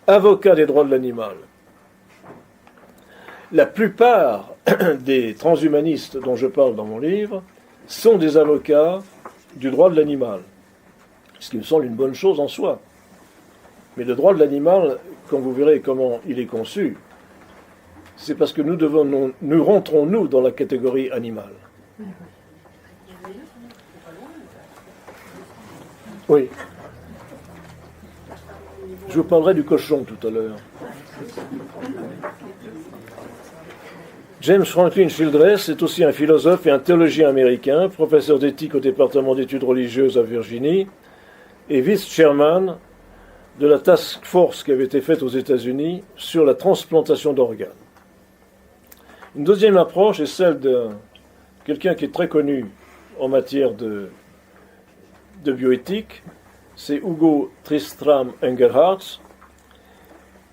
[SPEAKER 3] avocat des droits de l'animal. La plupart des transhumanistes dont je parle dans mon livre sont des avocats du droit de l'animal, ce qui me semble une bonne chose en soi. Mais le droit de l'animal, quand vous verrez comment il est conçu, c'est parce que nous rentrons dans la catégorie animale. Oui. Je vous parlerai du cochon tout à l'heure. James Franklin Childress est aussi un philosophe et un théologien américain, professeur d'éthique au département d'études religieuses à Virginie et vice-chairman de la task force qui avait été faite aux États-Unis sur la transplantation d'organes. Une deuxième approche est celle de quelqu'un qui est très connu en matière de bioéthique, c'est Hugo Tristram Engelhardt,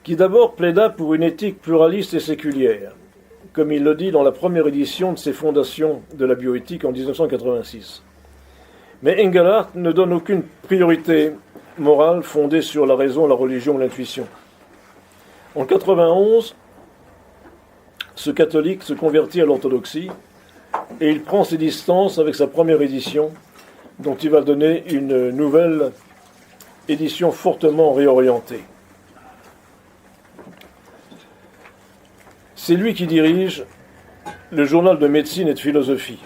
[SPEAKER 3] qui d'abord plaida pour une éthique pluraliste et séculière, comme il le dit dans la première édition de ses fondations de la bioéthique en 1986. Mais Engelhardt ne donne aucune priorité morale fondée sur la raison, la religion ou l'intuition. En 1991, ce catholique se convertit à l'orthodoxie et il prend ses distances avec sa première édition, dont il va donner une nouvelle édition fortement réorientée. C'est lui qui dirige le journal de médecine et de philosophie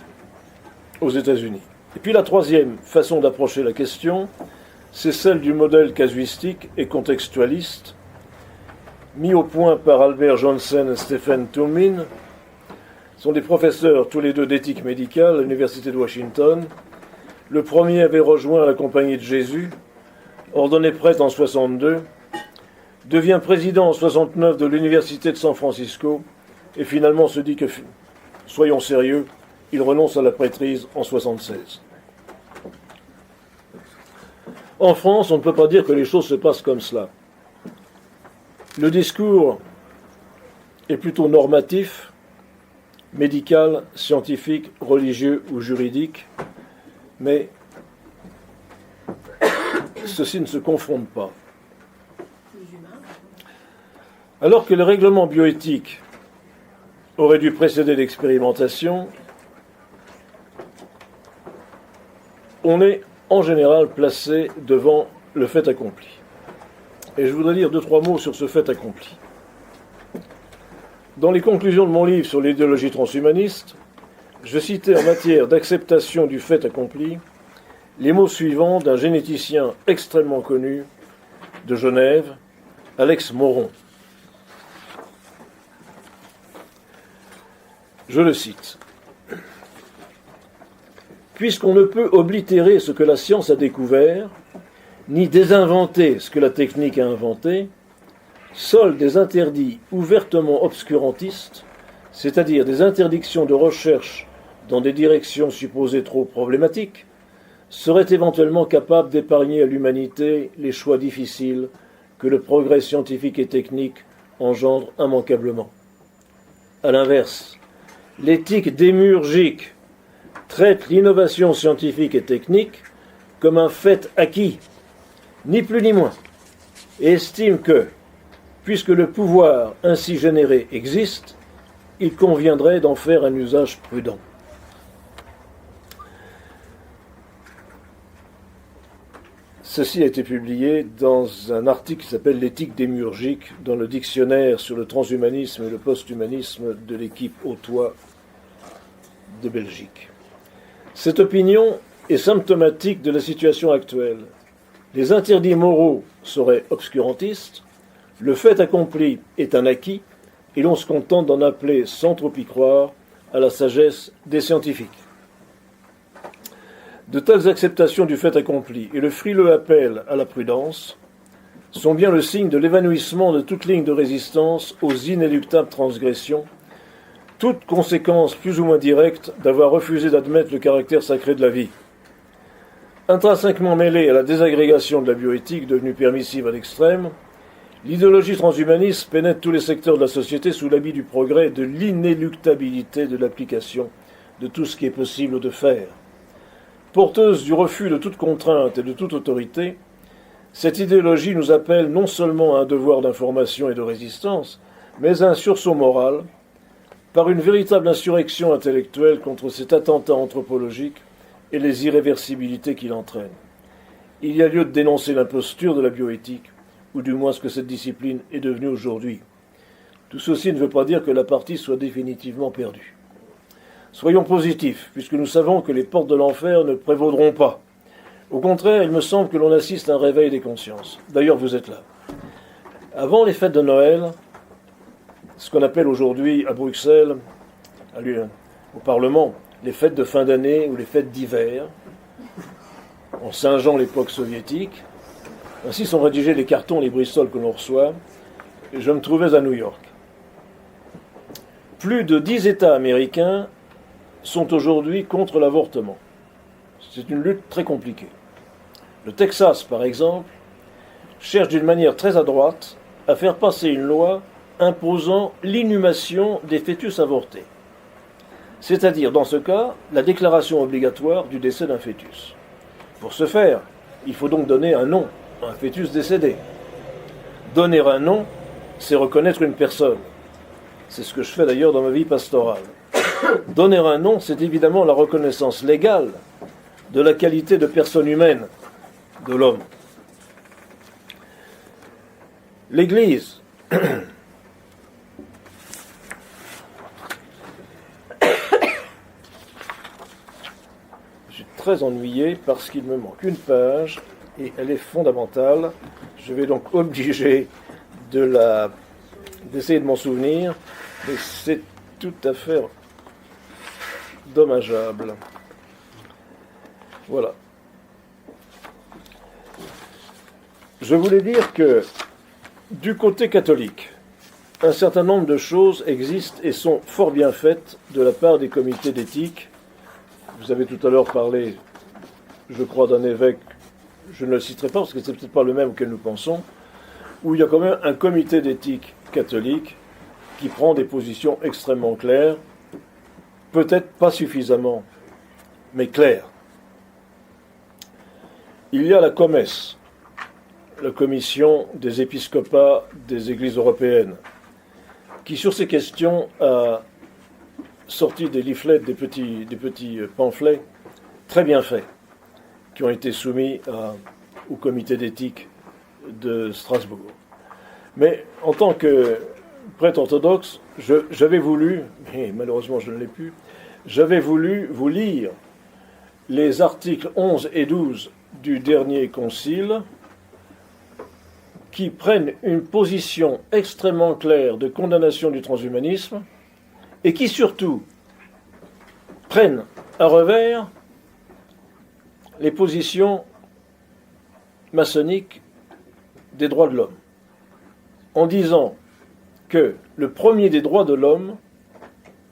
[SPEAKER 3] aux États-Unis. Et puis la troisième façon d'approcher la question, c'est celle du modèle casuistique et contextualiste, mis au point par Albert Johnson et Stephen Toulmin. Ce sont des professeurs tous les deux d'éthique médicale à l'Université de Washington. Le premier avait rejoint la Compagnie de Jésus, ordonné prêtre en 62, devient président en 69 de l'Université de San Francisco et finalement se dit que, soyons sérieux, il renonce à la prêtrise en 76. En France, on ne peut pas dire que les choses se passent comme cela. Le discours est plutôt normatif, médical, scientifique, religieux ou juridique, mais ceci ne se confronte pas. Alors que le règlement bioéthique aurait dû précéder l'expérimentation, on est en général placé devant le fait accompli. Et je voudrais dire 2-3 mots sur ce fait accompli. Dans les conclusions de mon livre sur l'idéologie transhumaniste, je citais en matière d'acceptation du fait accompli les mots suivants d'un généticien extrêmement connu de Genève, Alex Moron. Je le cite. Puisqu'on ne peut oblitérer ce que la science a découvert, ni désinventer ce que la technique a inventé, seuls des interdits ouvertement obscurantistes, c'est-à-dire des interdictions de recherche dans des directions supposées trop problématiques, seraient éventuellement capables d'épargner à l'humanité les choix difficiles que le progrès scientifique et technique engendre immanquablement. À l'inverse, l'éthique démiurgique traite l'innovation scientifique et technique comme un fait acquis, ni plus ni moins, et estime que, puisque le pouvoir ainsi généré existe, il conviendrait d'en faire un usage prudent. Ceci a été publié dans un article qui s'appelle « L'éthique démiurgique » dans le dictionnaire sur le transhumanisme et le posthumanisme de l'équipe Autois de Belgique. Cette opinion est symptomatique de la situation actuelle. Les interdits moraux seraient obscurantistes, le fait accompli est un acquis, et l'on se contente d'en appeler, sans trop y croire, à la sagesse des scientifiques. De telles acceptations du fait accompli et le frileux appel à la prudence sont bien le signe de l'évanouissement de toute ligne de résistance aux inéluctables transgressions, toute conséquence plus ou moins directe d'avoir refusé d'admettre le caractère sacré de la vie. Intrinsèquement mêlée à la désagrégation de la bioéthique devenue permissive à l'extrême, l'idéologie transhumaniste pénètre tous les secteurs de la société sous l'habit du progrès et de l'inéluctabilité de l'application de tout ce qui est possible de faire. Porteuse du refus de toute contrainte et de toute autorité, cette idéologie nous appelle non seulement à un devoir d'information et de résistance, mais à un sursaut moral, par une véritable insurrection intellectuelle contre cet attentat anthropologique et les irréversibilités qu'il entraîne. Il y a lieu de dénoncer l'imposture de la bioéthique, ou du moins ce que cette discipline est devenue aujourd'hui. Tout ceci ne veut pas dire que la partie soit définitivement perdue. Soyons positifs, puisque nous savons que les portes de l'enfer ne prévaudront pas. Au contraire, il me semble que l'on assiste à un réveil des consciences. D'ailleurs, vous êtes là. Avant les fêtes de Noël, ce qu'on appelle aujourd'hui à Bruxelles, au Parlement, les fêtes de fin d'année ou les fêtes d'hiver, en singeant l'époque soviétique, ainsi sont rédigés les cartons, les bristoles que l'on reçoit, et je me trouvais à New York. Plus de 10 États américains sont aujourd'hui contre l'avortement. C'est une lutte très compliquée. Le Texas, par exemple, cherche d'une manière très à droite à faire passer une loi imposant l'inhumation des fœtus avortés. C'est-à-dire, dans ce cas, la déclaration obligatoire du décès d'un fœtus. Pour ce faire, il faut donc donner un nom à un fœtus décédé. Donner un nom, c'est reconnaître une personne. C'est ce que je fais d'ailleurs dans ma vie pastorale. Donner un nom, c'est évidemment la reconnaissance légale de la qualité de personne humaine de l'homme. L'Église très ennuyé parce qu'il me manque une page et elle est fondamentale. Je vais donc obliger d'essayer de m'en souvenir, mais c'est tout à fait dommageable. Voilà. Je voulais dire que du côté catholique, un certain nombre de choses existent et sont fort bien faites de la part des comités d'éthique. Vous avez tout à l'heure parlé, je crois, d'un évêque, je ne le citerai pas parce que c'est peut-être pas le même auquel nous pensons, où il y a quand même un comité d'éthique catholique qui prend des positions extrêmement claires, peut-être pas suffisamment, mais claires. Il y a la COMES, la Commission des épiscopats des églises européennes, qui sur ces questions a sorti des leaflets, des petits pamphlets très bien faits, qui ont été soumis au comité d'éthique de Strasbourg. Mais en tant que prêtre orthodoxe, j'avais voulu, mais malheureusement je ne l'ai pu, j'avais voulu vous lire les articles 11 et 12 du dernier concile, qui prennent une position extrêmement claire de condamnation du transhumanisme et qui surtout prennent à revers les positions maçonniques des droits de l'homme, en disant que le premier des droits de l'homme,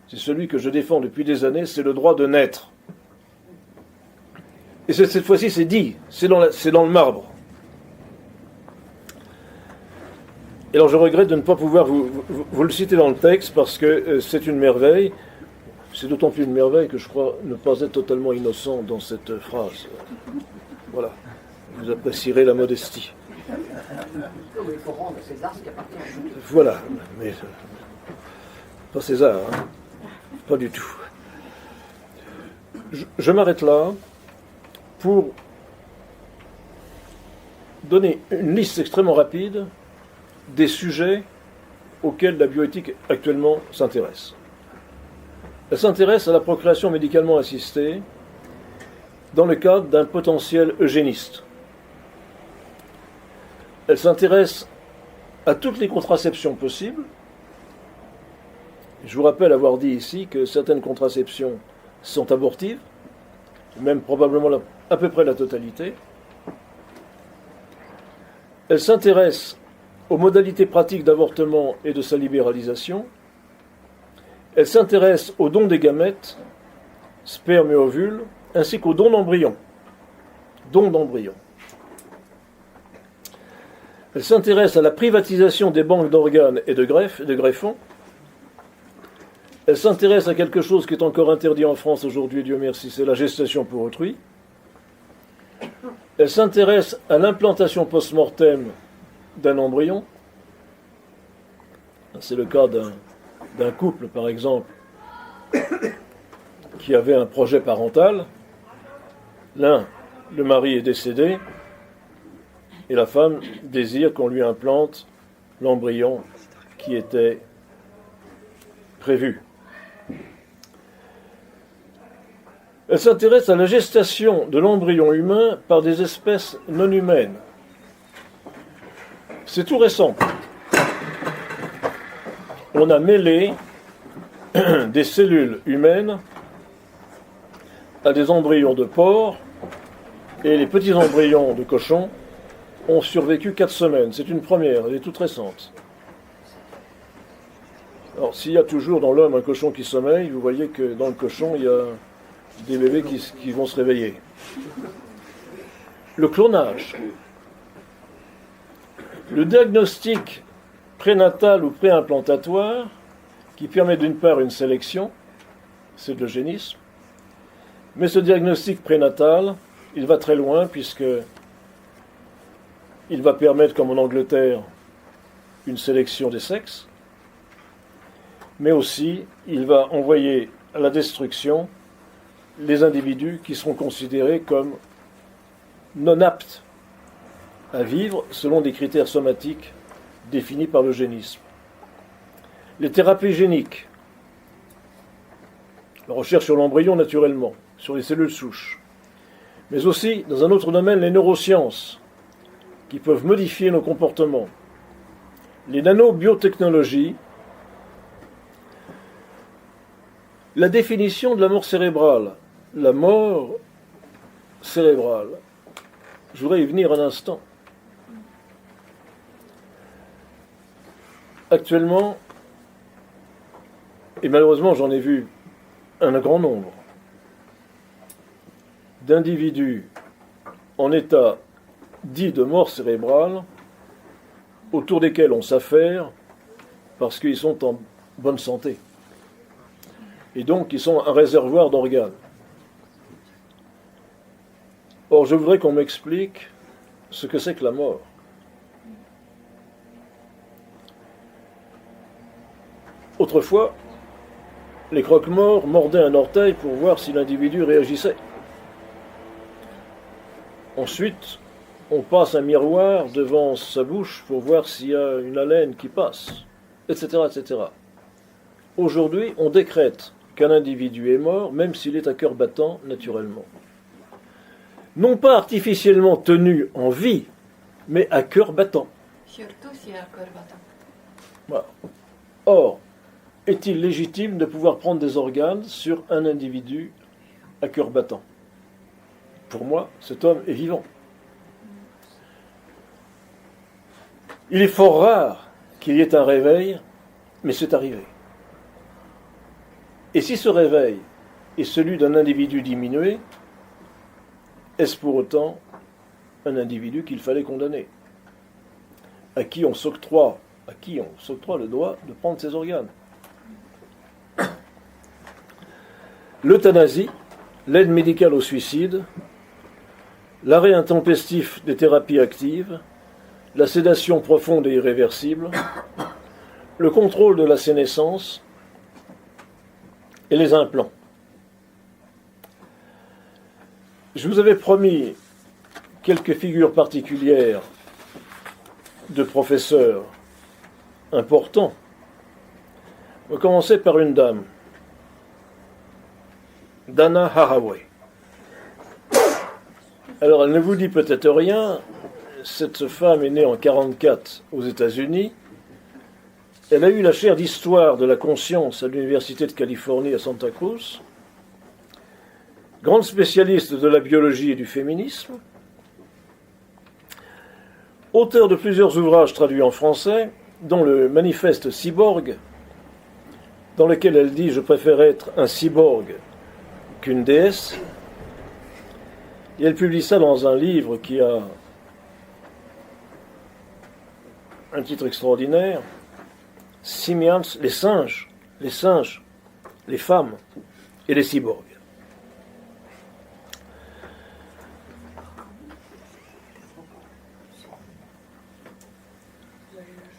[SPEAKER 3] c'est celui que je défends depuis des années, c'est le droit de naître. Et cette fois-ci, c'est dit, c'est dans le marbre. Et alors je regrette de ne pas pouvoir vous le citer dans le texte parce que c'est une merveille. C'est d'autant plus une merveille que je crois ne pas être totalement innocent dans cette phrase. Voilà. Vous apprécierez la modestie. Voilà. Mais pas César, hein. Pas du tout. Je m'arrête là pour donner une liste extrêmement rapide des sujets auxquels la bioéthique actuellement s'intéresse. Elle s'intéresse à la procréation médicalement assistée dans le cadre d'un potentiel eugéniste. Elle s'intéresse à toutes les contraceptions possibles. Je vous rappelle avoir dit ici que certaines contraceptions sont abortives, même probablement à peu près la totalité. Elle s'intéresse aux modalités pratiques d'avortement et de sa libéralisation. Elle s'intéresse au don des gamètes, sperme et ovules, ainsi qu'au don d'embryons. Elle s'intéresse à la privatisation des banques d'organes et de greffons. Elle s'intéresse à quelque chose qui est encore interdit en France aujourd'hui, Dieu merci, c'est la gestation pour autrui. Elle s'intéresse à l'implantation post-mortem d'un embryon. C'est le cas d'un couple, par exemple, qui avait un projet parental. L'un, le mari est décédé, et la femme désire qu'on lui implante l'embryon qui était prévu. Elle s'intéresse à la gestation de l'embryon humain par des espèces non humaines. C'est tout récent. On a mêlé des cellules humaines à des embryons de porc, et les petits embryons de cochon ont survécu 4 semaines. C'est une première, elle est toute récente. Alors, s'il y a toujours dans l'homme un cochon qui sommeille, vous voyez que dans le cochon, il y a des bébés qui vont se réveiller. Le clonage. Le diagnostic prénatal ou préimplantatoire, qui permet d'une part une sélection, c'est de l'eugénisme, mais ce diagnostic prénatal, il va très loin puisque il va permettre, comme en Angleterre, une sélection des sexes, mais aussi il va envoyer à la destruction les individus qui seront considérés comme non aptes à vivre selon des critères somatiques définis par l'eugénisme. Les thérapies géniques, la recherche sur l'embryon naturellement, sur les cellules souches, mais aussi, dans un autre domaine, les neurosciences, qui peuvent modifier nos comportements, les nanobiotechnologies, la définition de la mort cérébrale. La mort cérébrale. Je voudrais y venir un instant. Actuellement, et malheureusement j'en ai vu un grand nombre, d'individus en état dit de mort cérébrale, autour desquels on s'affaire parce qu'ils sont en bonne santé. Et donc ils sont un réservoir d'organes. Or, je voudrais qu'on m'explique ce que c'est que la mort. Autrefois, les croque-morts mordaient un orteil pour voir si l'individu réagissait. Ensuite, on passe un miroir devant sa bouche pour voir s'il y a une haleine qui passe, etc., etc. Aujourd'hui, on décrète qu'un individu est mort, même s'il est à cœur battant naturellement. Non pas artificiellement tenu en vie, mais à cœur battant.
[SPEAKER 5] Surtout si à cœur battant.
[SPEAKER 3] Voilà. Or, est-il légitime de pouvoir prendre des organes sur un individu à cœur battant? Pour moi, cet homme est vivant. Il est fort rare qu'il y ait un réveil, mais c'est arrivé. Et si ce réveil est celui d'un individu diminué, est-ce pour autant un individu qu'il fallait condamner, à qui on s'octroie le droit de prendre ses organes? L'euthanasie, l'aide médicale au suicide, l'arrêt intempestif des thérapies actives, la sédation profonde et irréversible, le contrôle de la sénescence et les implants. Je vous avais promis quelques figures particulières de professeurs importants. On va commencer par une dame, Dana Haraway. Alors, elle ne vous dit peut-être rien. Cette femme est née en 1944 aux États-Unis. Elle a eu la chaire d'histoire de la conscience à l'Université de Californie à Santa Cruz. Grande spécialiste de la biologie et du féminisme. Auteur de plusieurs ouvrages traduits en français, dont le Manifeste cyborg, dans lequel elle dit « Je préfère être un cyborg qu'une déesse ». Et elle publie ça dans un livre qui a un titre extraordinaire, « Simians, les singes, les femmes et les cyborgs ».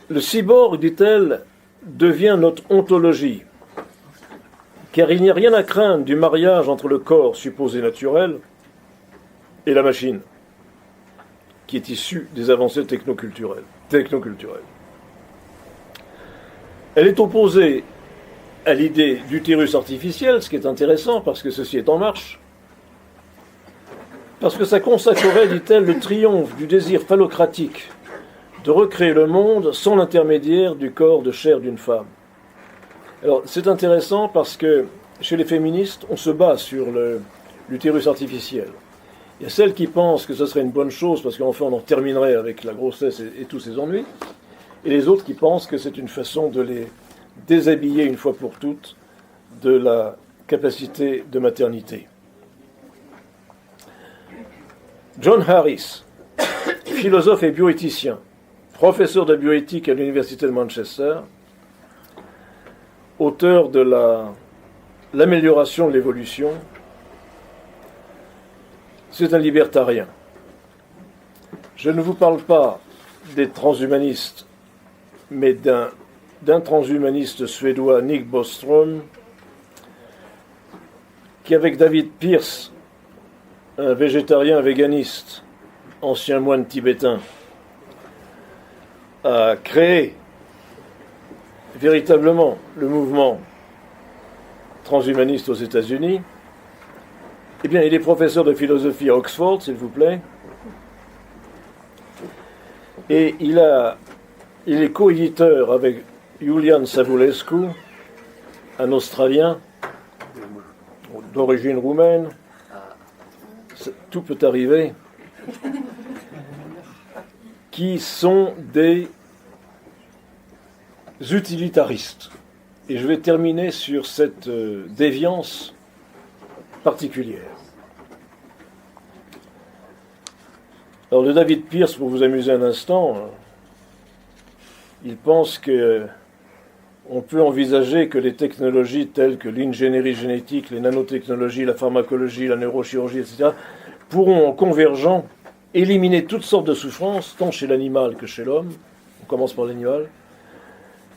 [SPEAKER 3] Le cyborg, dit-elle, devient notre ontologie, car il n'y a rien à craindre du mariage entre le corps supposé naturel et la machine, qui est issue des avancées technoculturelles. Elle est opposée à l'idée d'utérus artificiel, ce qui est intéressant parce que ceci est en marche, parce que ça consacrerait, dit-elle, le triomphe du désir phallocratique de recréer le monde sans l'intermédiaire du corps de chair d'une femme. Alors, c'est intéressant parce que chez les féministes, on se bat sur l'utérus artificiel. Il y a celles qui pensent que ce serait une bonne chose parce qu'enfin on en terminerait avec la grossesse et tous ses ennuis, et les autres qui pensent que c'est une façon de les déshabiller une fois pour toutes de la capacité de maternité. John Harris, philosophe et bioéthicien, professeur de bioéthique à l'Université de Manchester, auteur de l'amélioration de l'évolution, c'est un libertarien. Je ne vous parle pas des transhumanistes, mais d'un transhumaniste suédois, Nick Bostrom, qui avec David Pearce, un végétarien véganiste, ancien moine tibétain, a créé véritablement le mouvement transhumaniste aux États-Unis, Eh bien, il est professeur de philosophie à Oxford, s'il vous plaît. Et il est co-éditeur avec Iulian Savulescu, un Australien d'origine roumaine. Tout peut arriver. Qui sont des utilitaristes. Et je vais terminer sur cette déviance particulière. Alors, le David Pearce, pour vous amuser un instant, il pense que on peut envisager que les technologies telles que l'ingénierie génétique, les nanotechnologies, la pharmacologie, la neurochirurgie, etc., pourront, en convergeant, éliminer toutes sortes de souffrances, tant chez l'animal que chez l'homme. On commence par l'animal.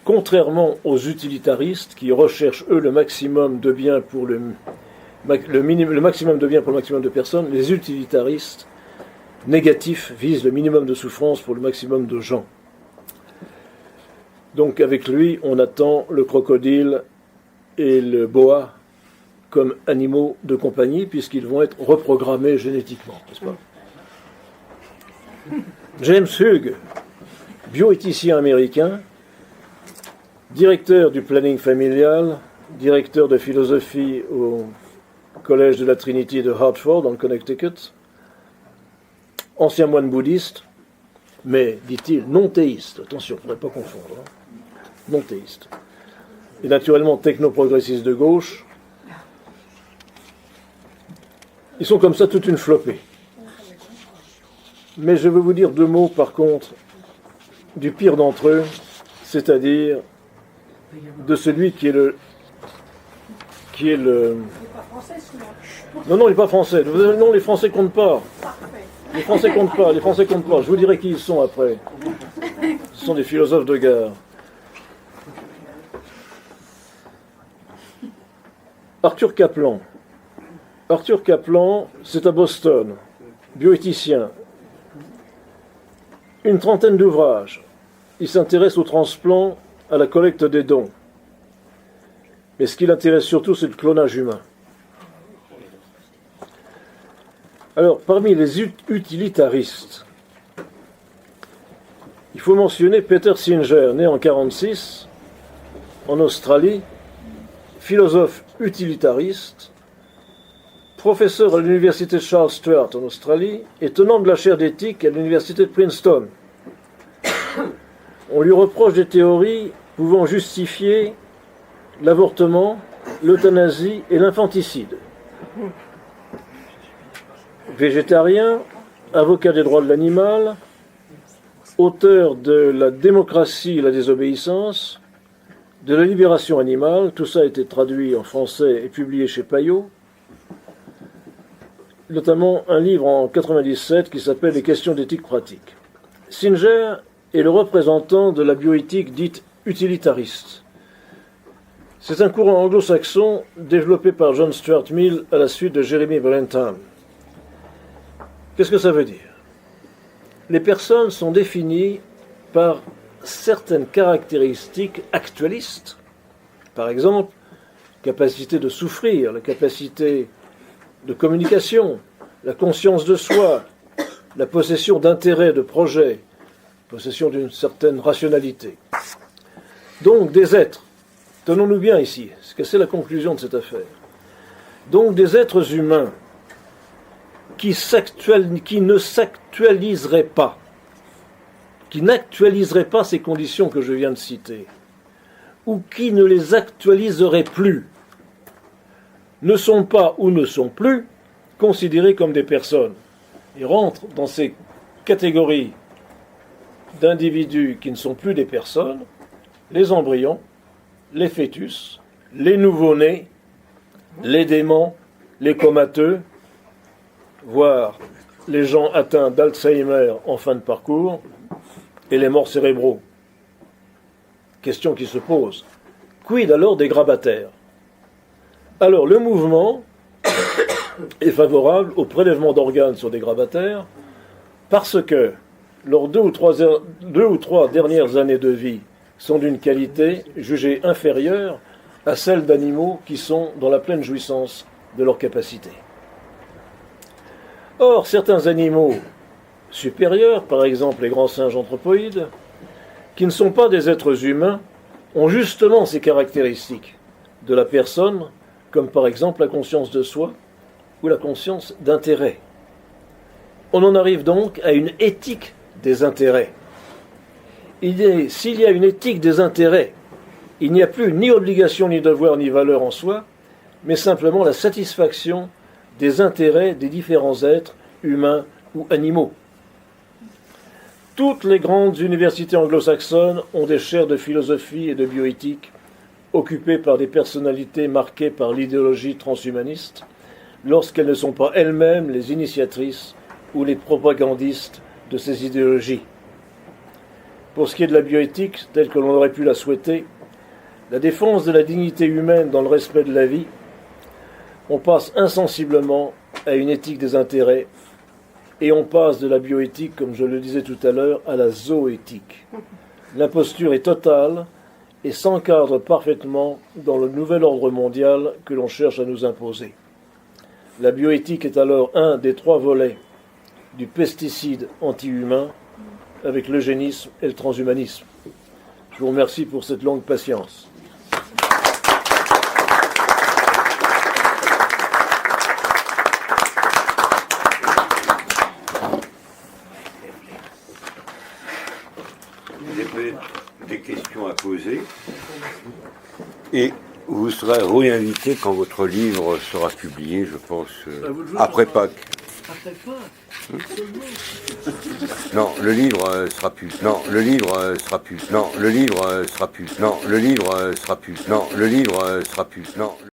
[SPEAKER 3] Contrairement aux utilitaristes qui recherchent, eux, le maximum de bien pour le maximum de bien pour le maximum de personnes, les utilitaristes négatifs visent le minimum de souffrance pour le maximum de gens. Donc avec lui, on attend le crocodile et le boa comme animaux de compagnie, puisqu'ils vont être reprogrammés génétiquement, n'est-ce pas ? James Hughes, bioéthicien américain, directeur du planning familial, directeur de philosophie au collège de la Trinity de Hartford, dans le Connecticut, ancien moine bouddhiste, mais, dit-il, non théiste. Attention, il ne faudrait pas confondre. Hein. Non théiste. Et naturellement techno-progressiste de gauche. Ils sont comme ça toute une flopée. Mais je veux vous dire deux mots, par contre, du pire d'entre eux, c'est-à-dire de celui qui est le...
[SPEAKER 4] Il n'est pas français, celui-là.
[SPEAKER 3] Non, il n'est pas français. Non, les Français comptent pas. Les Français comptent pas, les Français comptent pas. Je vous dirai qui ils sont après. Ce sont des philosophes de gare. Arthur Caplan. Arthur Caplan, c'est à Boston, bioéthicien. Une trentaine d'ouvrages. Il s'intéresse au transplant, à la collecte des dons. Mais ce qui l'intéresse surtout, c'est le clonage humain. Alors, parmi les utilitaristes, il faut mentionner Peter Singer, né en 1946, en Australie, philosophe utilitariste, professeur à l'université de Charles Sturt en Australie et tenant de la chaire d'éthique à l'université de Princeton. On lui reproche des théories pouvant justifier l'avortement, l'euthanasie et l'infanticide. Végétarien, avocat des droits de l'animal, auteur de La démocratie et la désobéissance, de la libération animale, tout ça a été traduit en français et publié chez Payot, notamment un livre en 1997 qui s'appelle Les questions d'éthique pratique. Singer est le représentant de la bioéthique dite utilitariste. C'est un courant anglo-saxon développé par John Stuart Mill à la suite de Jeremy Bentham. Qu'est-ce que ça veut dire ? Les personnes sont définies par certaines caractéristiques actualistes. Par exemple, capacité de souffrir, la capacité de communication, la conscience de soi, la possession d'intérêts, de projets, possession d'une certaine rationalité. Donc des êtres, tenons-nous bien ici, parce que c'est la conclusion de cette affaire. Donc des êtres humains qui ne s'actualiseraient pas, qui n'actualiseraient pas ces conditions que je viens de citer, ou qui ne les actualiseraient plus, ne sont pas ou ne sont plus considérés comme des personnes et rentrent dans ces catégories d'individus qui ne sont plus des personnes, les embryons, les fœtus, les nouveau-nés, les déments, les comateux, voire les gens atteints d'Alzheimer en fin de parcours, et les morts cérébraux. Question qui se pose. Quid alors des grabataires ? Alors, le mouvement est favorable au prélèvement d'organes sur des grabataires parce que leurs deux ou trois dernières années de vie sont d'une qualité jugée inférieure à celle d'animaux qui sont dans la pleine jouissance de leur capacité. Or, certains animaux supérieurs, par exemple les grands singes anthropoïdes, qui ne sont pas des êtres humains, ont justement ces caractéristiques de la personne, comme par exemple la conscience de soi ou la conscience d'intérêt. On en arrive donc à une éthique des intérêts. S'il y a une éthique des intérêts, il n'y a plus ni obligation, ni devoir, ni valeur en soi, mais simplement la satisfaction des intérêts des différents êtres, humains ou animaux. Toutes les grandes universités anglo-saxonnes ont des chaires de philosophie et de bioéthique occupées par des personnalités marquées par l'idéologie transhumaniste, lorsqu'elles ne sont pas elles-mêmes les initiatrices ou les propagandistes de ces idéologies. Pour ce qui est de la bioéthique, telle que l'on aurait pu la souhaiter, la défense de la dignité humaine dans le respect de la vie, on passe insensiblement à une éthique des intérêts et on passe de la bioéthique, comme je le disais tout à l'heure, à la zoéthique. L'imposture est totale et s'encadre parfaitement dans le nouvel ordre mondial que l'on cherche à nous imposer. La bioéthique est alors un des 3 volets du pesticide anti-humain avec l'eugénisme et le transhumanisme. Je vous remercie pour cette longue patience.
[SPEAKER 1] Vous avez peut-être des questions à poser et vous serez réinvité quand votre livre sera publié, je pense, après Pâques.
[SPEAKER 3] Après Pâques,
[SPEAKER 1] Non, le livre sera plus. Non, le livre sera plus. Non, le livre sera plus. Non, le livre sera plus. Non, le livre sera plus. Non.